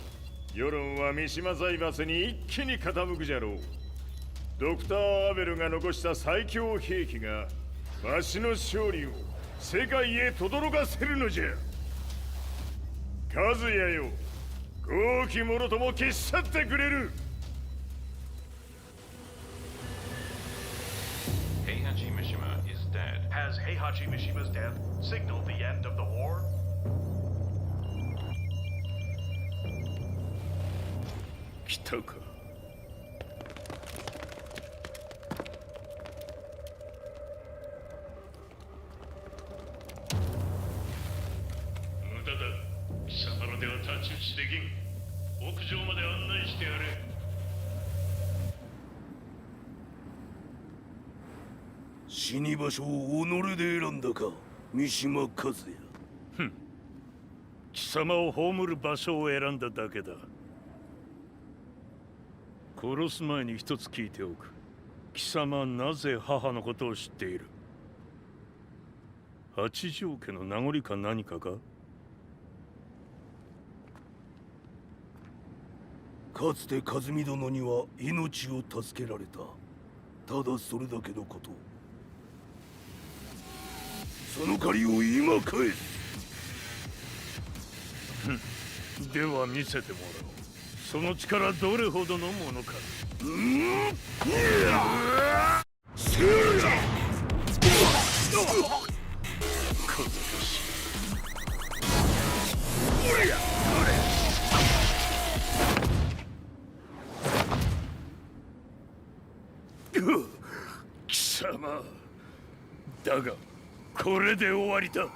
世論は三島財閥に一気に傾くじゃろう。ドクター・アベルが残した最強兵器がわしの勝利を世界へ轟かせるのじゃ。和也よ、豪気者とも消し去ってくれる。Heihachi Mishima is dead. Has Heihachi Mishima's death signaled the end of the war? 来たか。無駄だ。貴様らでは太刀打ちできん。屋上まで案内してやれ。死に場所を己で選んだか、三島和也。ふん。貴様を葬る場所を選んだだけだ。殺す前に一つ聞いておく。貴様はなぜ母のことを知っている？八条家の名残か何かか？かつて和美殿には命を助けられた。ただそれだけのこと。その借りを今返す。では見せてもらおう。その力どれほどのものか。貴様だがこれで終わりだ。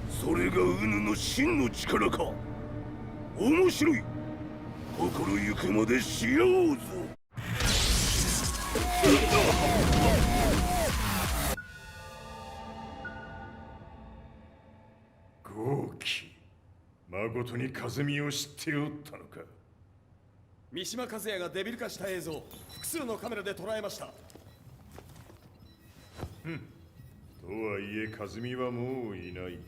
それがウヌの真の力か。面白い。心ゆくまでし合おうぞ。豪気、誠に風見を知っておったのか。三島和也がデビル化した映像、複数のカメラで捉えました。とはいえ風見はもういない。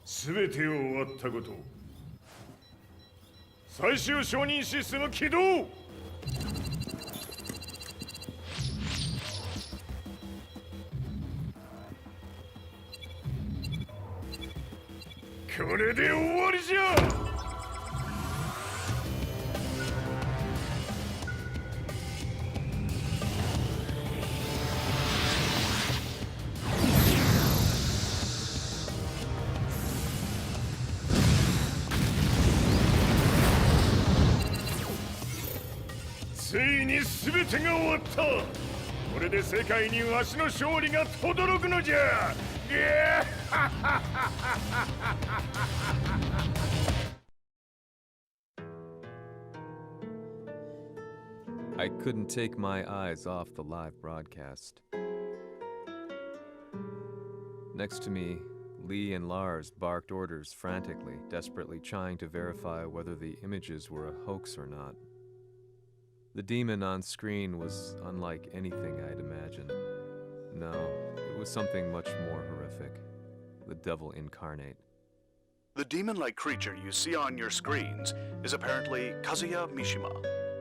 全てを終わったこと。最終承認システム起動。これで終わりじゃ。ついに全てが終わった。これで世界にわしの勝利が轟くのじゃ。I couldn't take my eyes off the live broadcast. Next to me, Lee and Lars barked orders frantically, desperately trying to verify whether the images were a hoax or not. The demon on screen was unlike anything I'd imagined. No, it was something much more horrific. The devil incarnate. The demon-like creature you see on your screens is apparently Kazuya Mishima,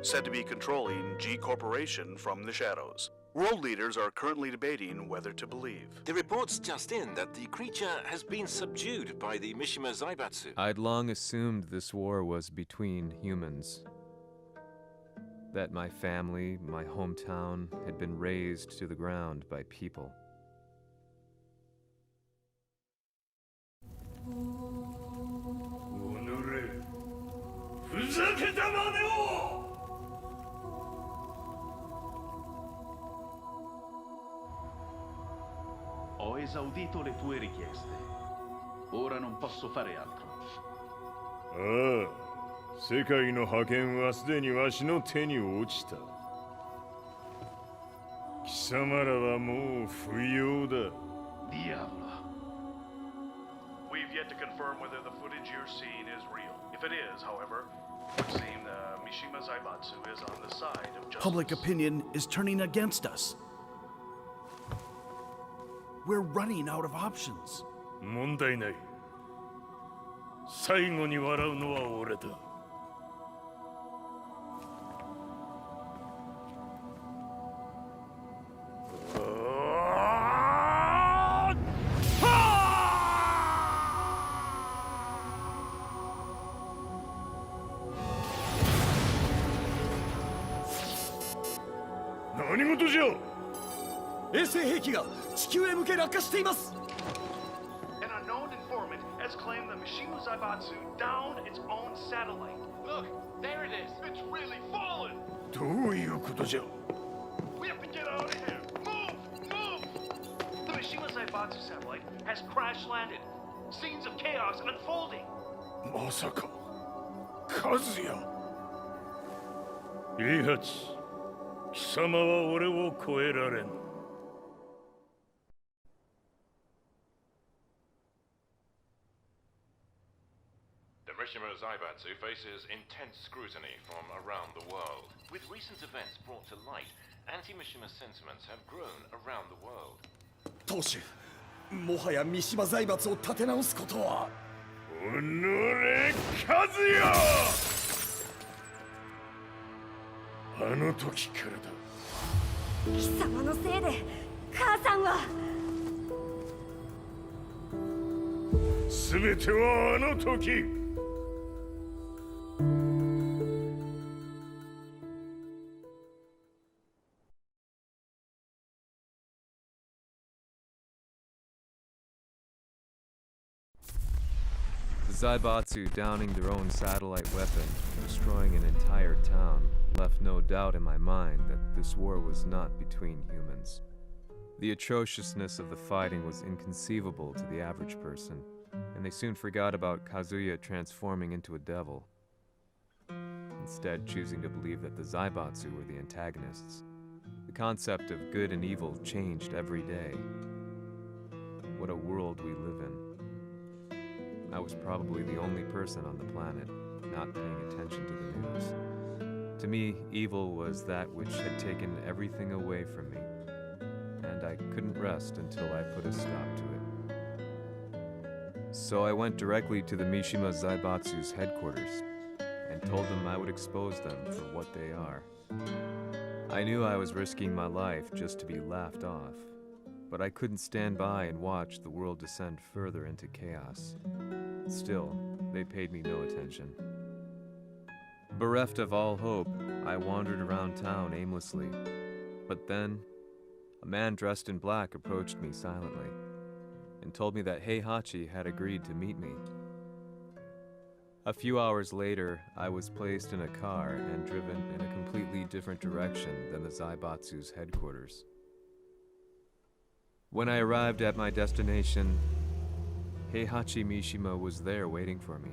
said to be controlling G Corporation from the shadows. World leaders are currently debating whether to believe. The reports just in that the creature has been subdued by the Mishima Zaibatsu. I'd long assumed this war was between humans. That my family, my hometown, had been razed to the ground by people. Ho esaudito le tue richieste. Ora non posso fare altro. ああ、世界の覇権はすでにわしの手に落ちた。貴様らはもう不要だ。Diavolo. We've yet to confirm whether the footage you're seeing is real. If it is, however, it would seem the Mishima Zaibatsu is on the side of justice. Public opinion is turning against us. We're running out of options. 問題ない。最後に笑うのは俺だ。何事じゃ。衛星兵器が地球へ向け落下しています。An unknown informant has claimed the Mishima Zaibatsu downed its own satellite. Look, there it is. It's really fallen. どういうことじゃ。We have to get out of here. Move, move. The Mishima Zaibatsu satellite has crash landed. Scenes of chaos unfolding. まさか、和也。イハチ、貴様は俺を超えられん。The Mishima Zaibatsu faces intense scrutiny from around the world. With recent events brought to light, anti-Mishima sentiments have grown around the world. 当主、もはや三島財閥を立て直すことは。おのれ、和也。あの時からだ。貴様のせいで母さんは。全てはあの時。The Zaibatsu downing their own satellite weapon, destroying an entire town, left no doubt in my mind that this war was not between humans. The atrociousness of the fighting was inconceivable to the average person, and they soon forgot about Kazuya transforming into a devil, instead choosing to believe that the Zaibatsu were the antagonists. The concept of good and evil changed every day. What a world we live in. I was probably the only person on the planet not paying attention to the news. To me, evil was that which had taken everything away from me, and I couldn't rest until I put a stop to it. So I went directly to the Mishima Zaibatsu's headquarters and told them I would expose them for what they are. I knew I was risking my life just to be laughed off, but I couldn't stand by and watch the world descend further into chaos. Still, they paid me no attention. Bereft of all hope, I wandered around town aimlessly. But then, a man dressed in black approached me silently and told me that Heihachi had agreed to meet me. A few hours later, I was placed in a car and driven in a completely different direction than the Zaibatsu's headquarters. When I arrived at my destination, Heihachi Mishima was there waiting for me.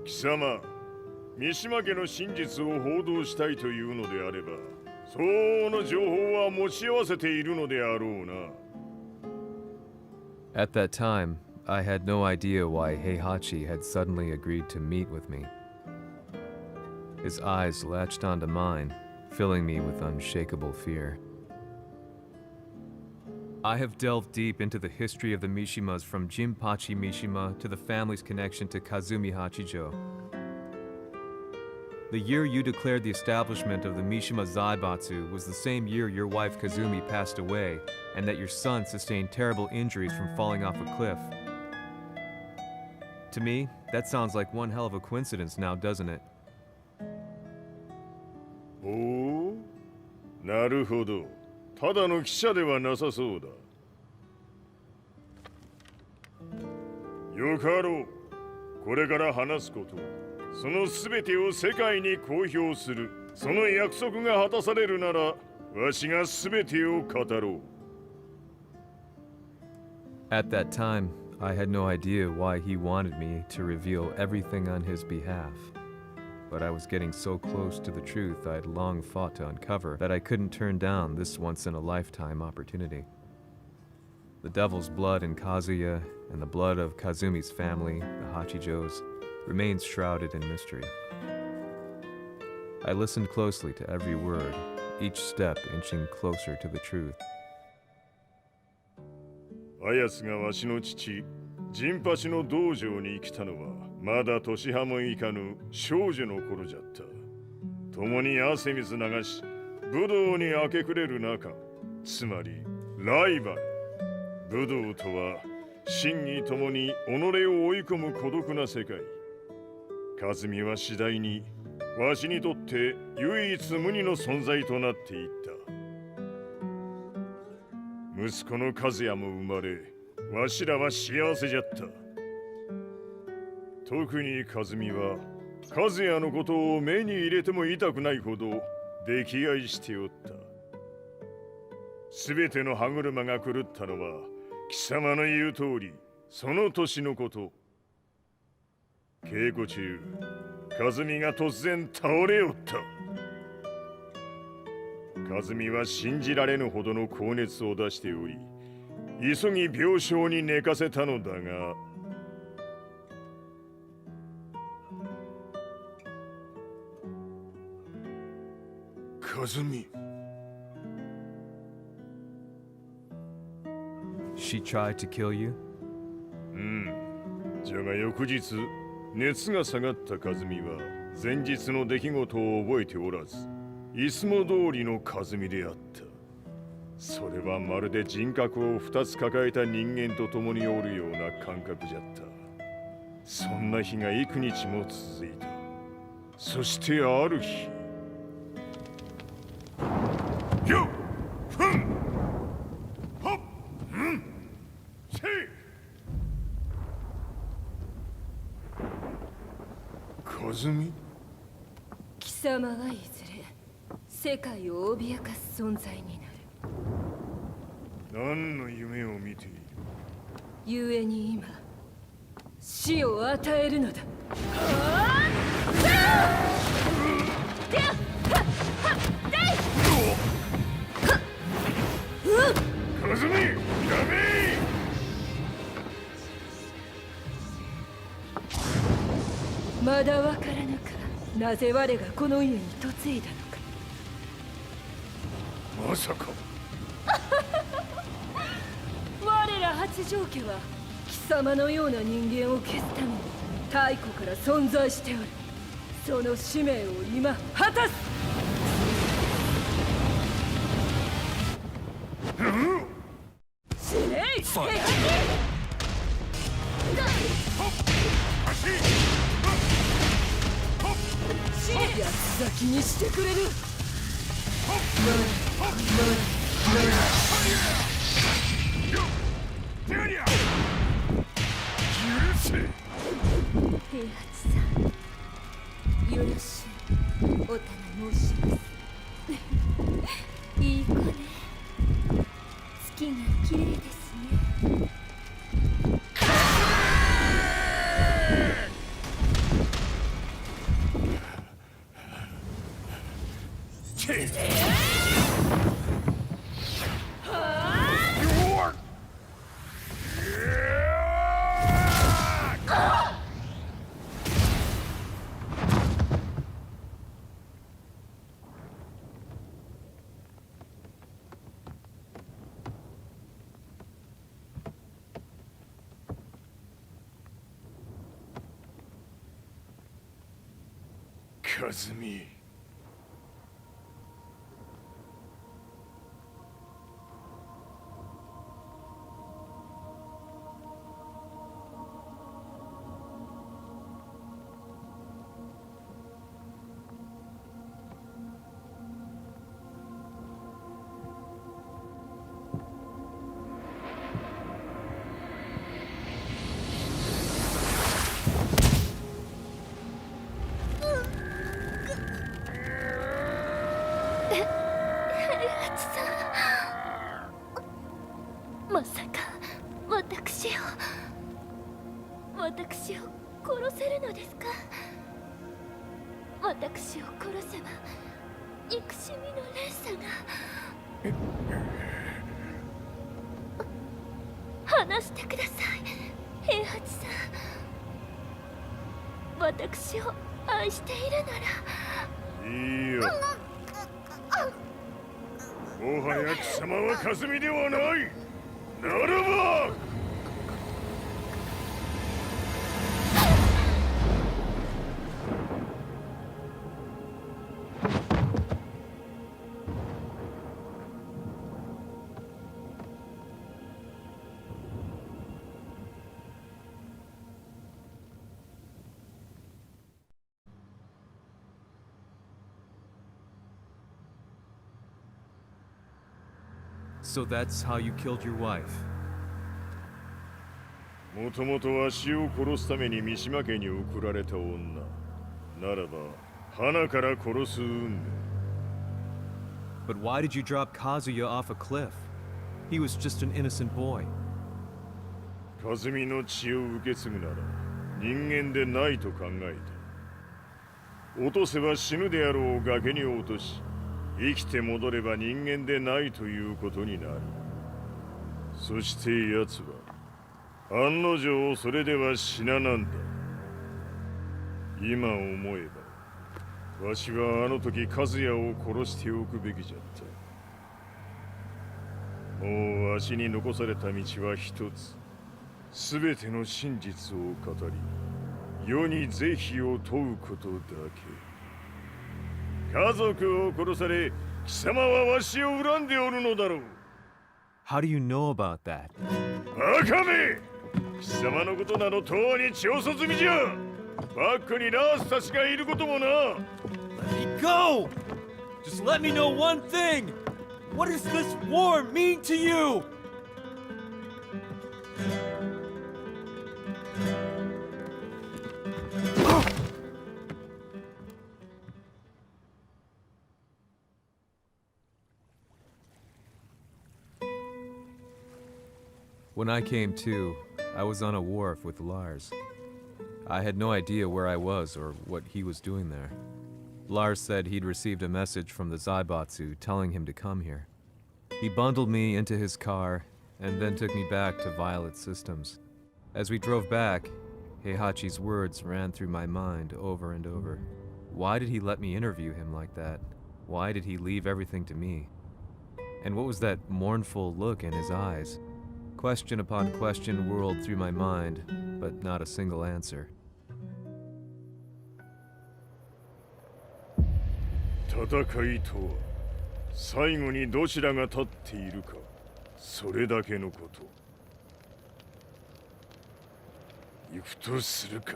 Kisama, 三島家の真実を報道したいというのであれば、相応の情報は持ち合わせているのであろうな。 At that time, I had no idea why Heihachi had suddenly agreed to meet with me. His eyes latched onto mine, filling me with unshakable fear. I have delved deep into the history of the Mishimas from Jinpachi Mishima to the family's connection to Kazumi Hachijo. The year you declared the establishment of the Mishima Zaibatsu was the same year your wife Kazumi passed away, and that your son sustained terrible injuries from falling off a cliff. To me, that sounds like one hell of a coincidence now, doesn't it? おお、なるほど。ただの記者ではなさそうだ。よかろう。これから話すこと、そのすべてを世界に公表する。その約束が果たされるなら、わしがすべてを語ろう。At that time, I had no idea why he wanted me to reveal everything on his behalf. But I was getting so close to the truth I had long fought to uncover that I couldn't turn down this once-in-a-lifetime opportunity. The devil's blood in Kazuya and the blood of Kazumi's family, the Hachijos, remains shrouded in mystery. I listened closely to every word, each step inching closer to the truth. あやつがわしの父、ジンパチの道場に来たのは、まだ年端もいかぬ少女の頃じゃった。共に汗水流し、武道に明け暮れる中、つまりライバル。武道とは、真に共に己を追い込む孤独な世界。和美は次第に、わしにとって唯一無二の存在となっていった。息子の和也も生まれ、わしらは幸せじゃった。特に和美は、和也のことを目に入れても痛くないほど溺愛しておった。すべての歯車が狂ったのは、貴様の言う通り、その年のこと。稽古中、和美が突然倒れおった。和美は信じられぬほどの高熱を出しており、急ぎ病床に寝かせたのだが、和美。She tried to kill you? うん。じゃが翌日、熱が下がった和美は、前日の出来事を覚えておらず、いつも通りの和美であった。それはまるで人格を2つ抱えた人間と共におるような感覚じゃった。そんな日が幾日も続いた。そしてある日、よっふんほっうんせい和美。貴様はいずれ世界を脅かす存在になる。何の夢を見ている？故に今死を与えるのだ。和美、やめ！まだわからぬか。なぜ我がこの家に嫁いだのか。まさか。我ら八丈家は貴様のような人間を消すために太古から存在しておる。その使命を今果たす。死ねい！八つ咲きにしてくれる。平八さん、よろしゅうお頼申します。いい子ね。月が綺麗ですね。チェ和美。まさか私を殺せるのですか？私を殺せば憎しみの連鎖が。話してください、平八さん。私を愛しているなら。いいよ。もはや貴様は和美ではない。ならばSo that's how you killed your wife. もともとわしを殺すために三島家に送られた女ならば花から殺す運命。 But why did you drop Kazuya off a cliff? He was just an innocent boy. 和美の血を受け継ぐなら人間でないと考えた。落とせば死ぬであろう崖に落とし、生きて戻れば人間でないということになる。そして奴は案の定それでは死ななんだ。今思えばわしはあの時和也を殺しておくべきじゃった。もうわしに残された道は一つ。すべての真実を語り世に是非を問うことだけ。家族を殺され貴様はわしを恨んでおるのだろう。 How do you know about that? バカめ！貴様のことなどとうに調査済みじゃ。バックにラースたちがいることもな。 Let me go! Just let me know one thing! What does this war mean to you? When I came to, I was on a wharf with Lars. I had no idea where I was or what he was doing there. Lars said he'd received a message from the Zaibatsu telling him to come here. He bundled me into his car and then took me back to Violet Systems. As we drove back, Heihachi's words ran through my mind over and over. Why did he let me interview him like that? Why did he leave everything to me? And what was that mournful look in his eyes? Question upon question whirled through my mind, but not a single answer. 戦いとは最後にどちらが立っているか、それだけのこと。行くとするか。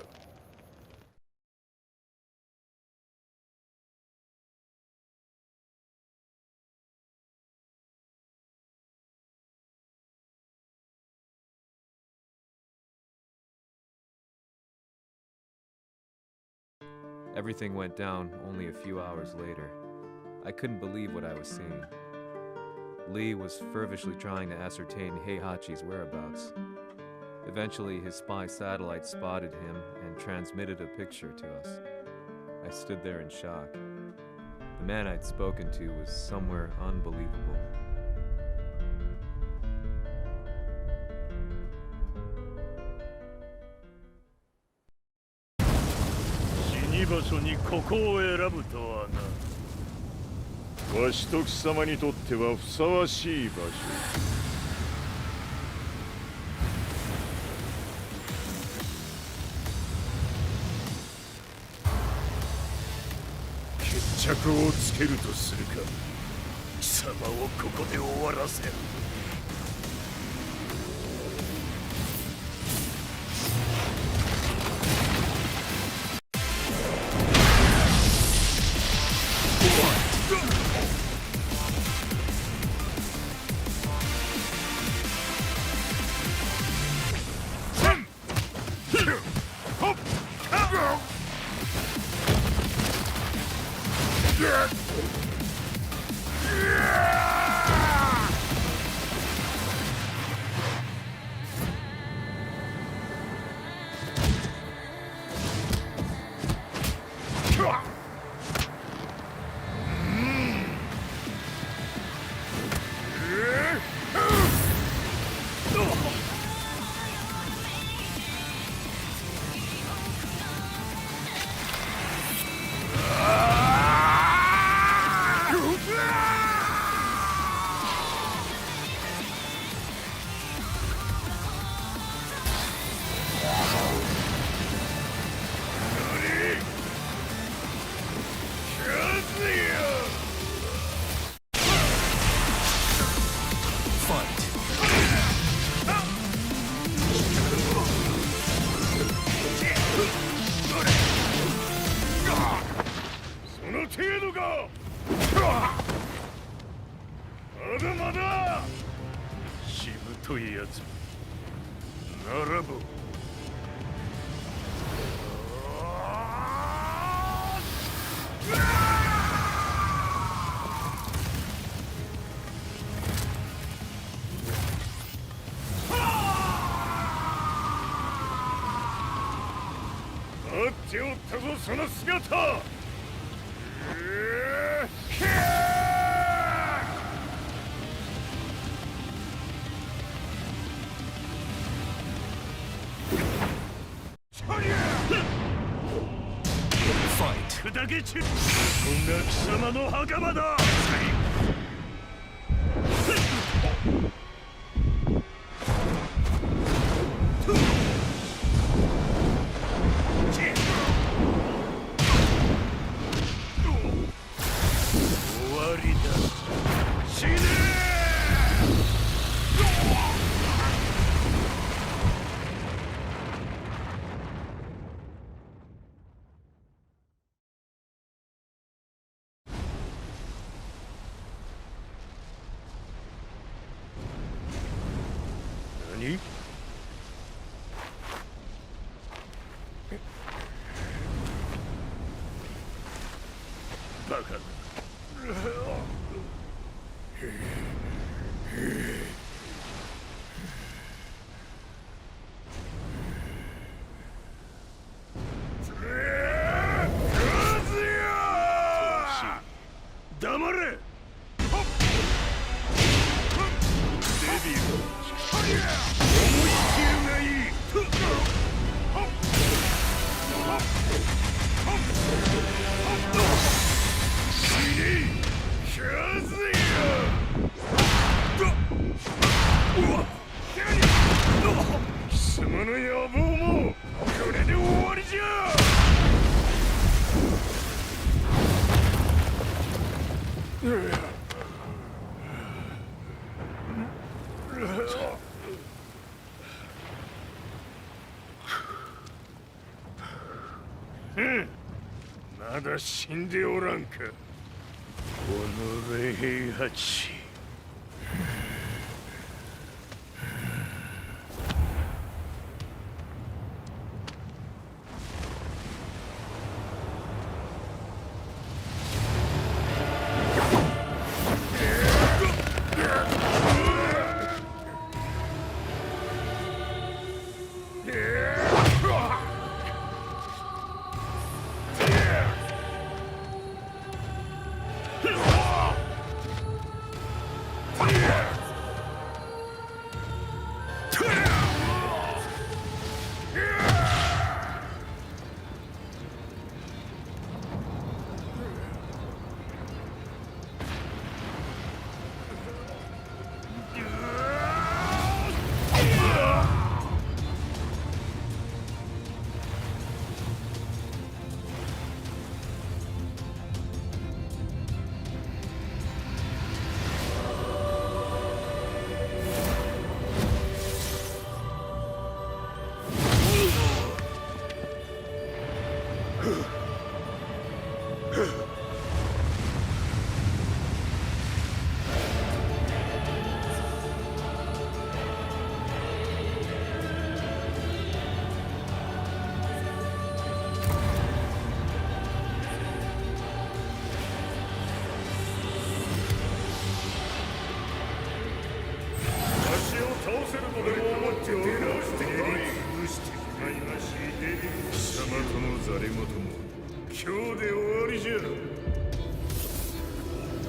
Everything went down only a few hours later. I couldn't believe what I was seeing. Lee was feverishly trying to ascertain Heihachi's whereabouts. Eventually, his spy satellite spotted him and transmitted a picture to us. I stood there in shock. The man I'd spoken to was somewhere unbelievable. 場所にここを選ぶとはな。わしと貴様にとってはふさわしい場所。格をつけるとするか。貴様をここで終わらせる。しぶといやつならば待っておったぞその姿。砕け散る。こんな貴様の袴だ。終わりだ。死ね何？バカだ。黙れ。デビュー思い切るがいい。死ねカズヤ。貴様の野望もこれで終わりじゃ。まだ死んでおらんか。己平八。とでも思っておりまして潰してしまいまし貴様とのざれ言も今日で終わりじゃ。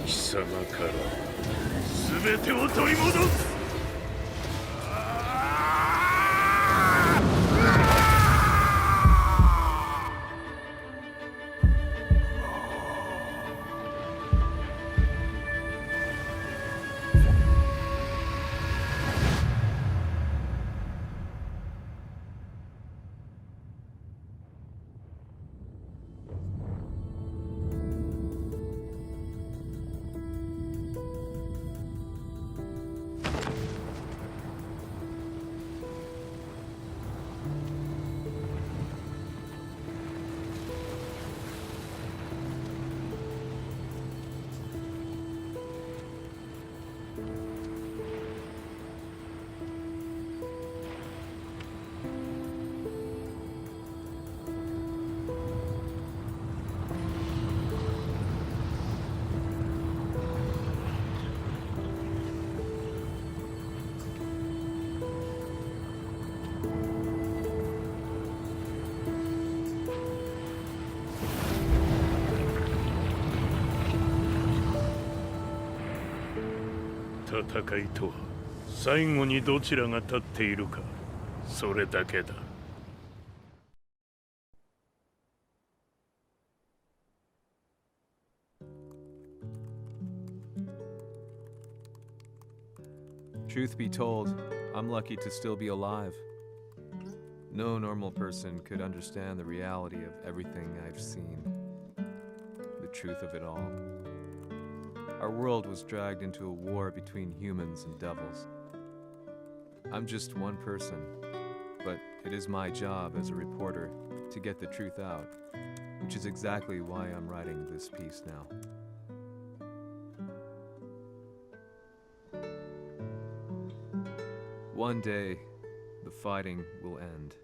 貴様から全てを取り戻す。戦いとは最後にどちらが立っているか、それだけだ。Truth be told, I'm lucky to still be alive. No normal person could understand the reality of everything I've seen. The truth of it all. Our world was dragged into a war between humans and devils. I'm just one person, but it is my job as a reporter to get the truth out, which is exactly why I'm writing this piece now. One day, the fighting will end.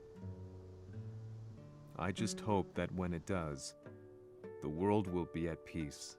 I just hope that when it does, the world will be at peace.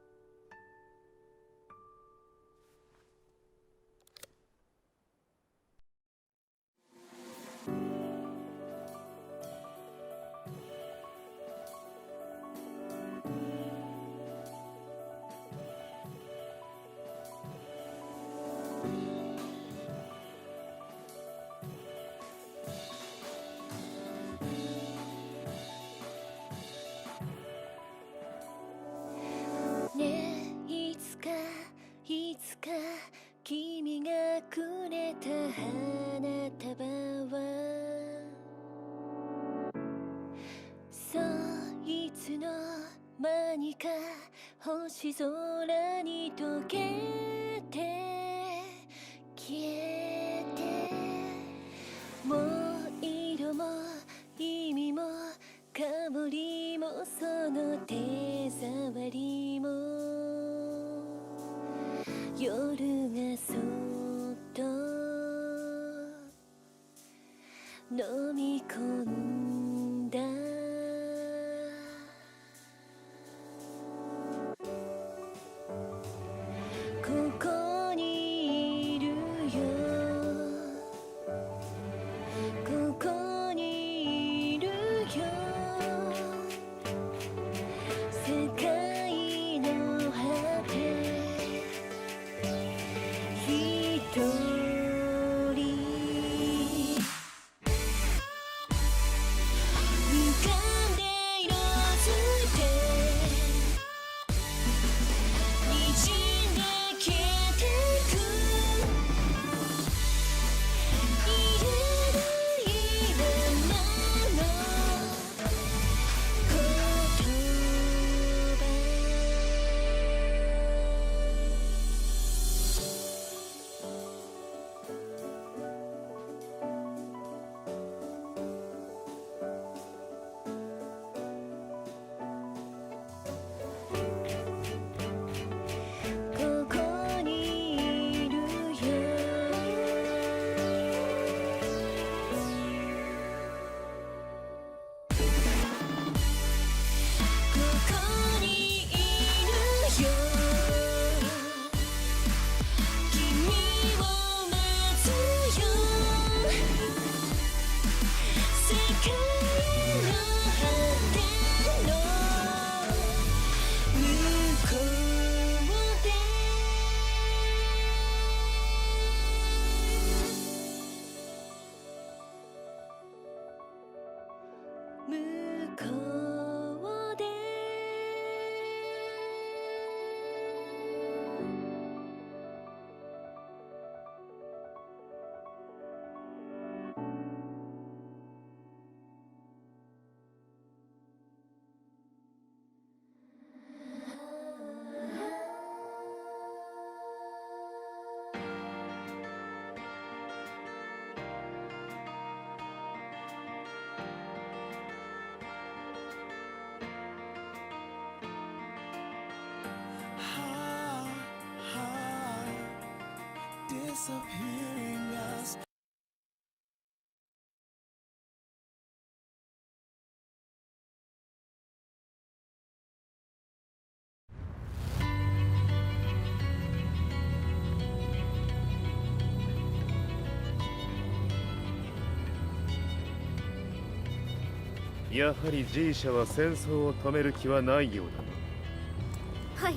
やはり G 社は戦争を止める気はないようだな。はい、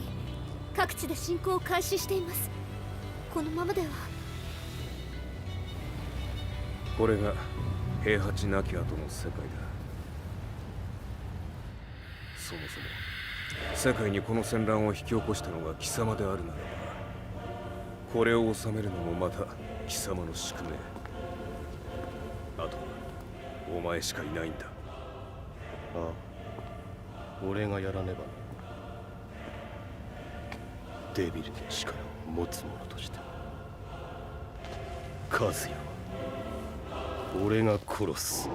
各地で侵攻を開始しています。このままでは。これが平八なき後の世界だ。そもそも世界にこの戦乱を引き起こしたのが貴様であるならば、これを治めるのもまた貴様の宿命。あとはお前しかいないんだ。ああ、俺がやらねばな。デビルの力を持つ者として和也は俺が殺す。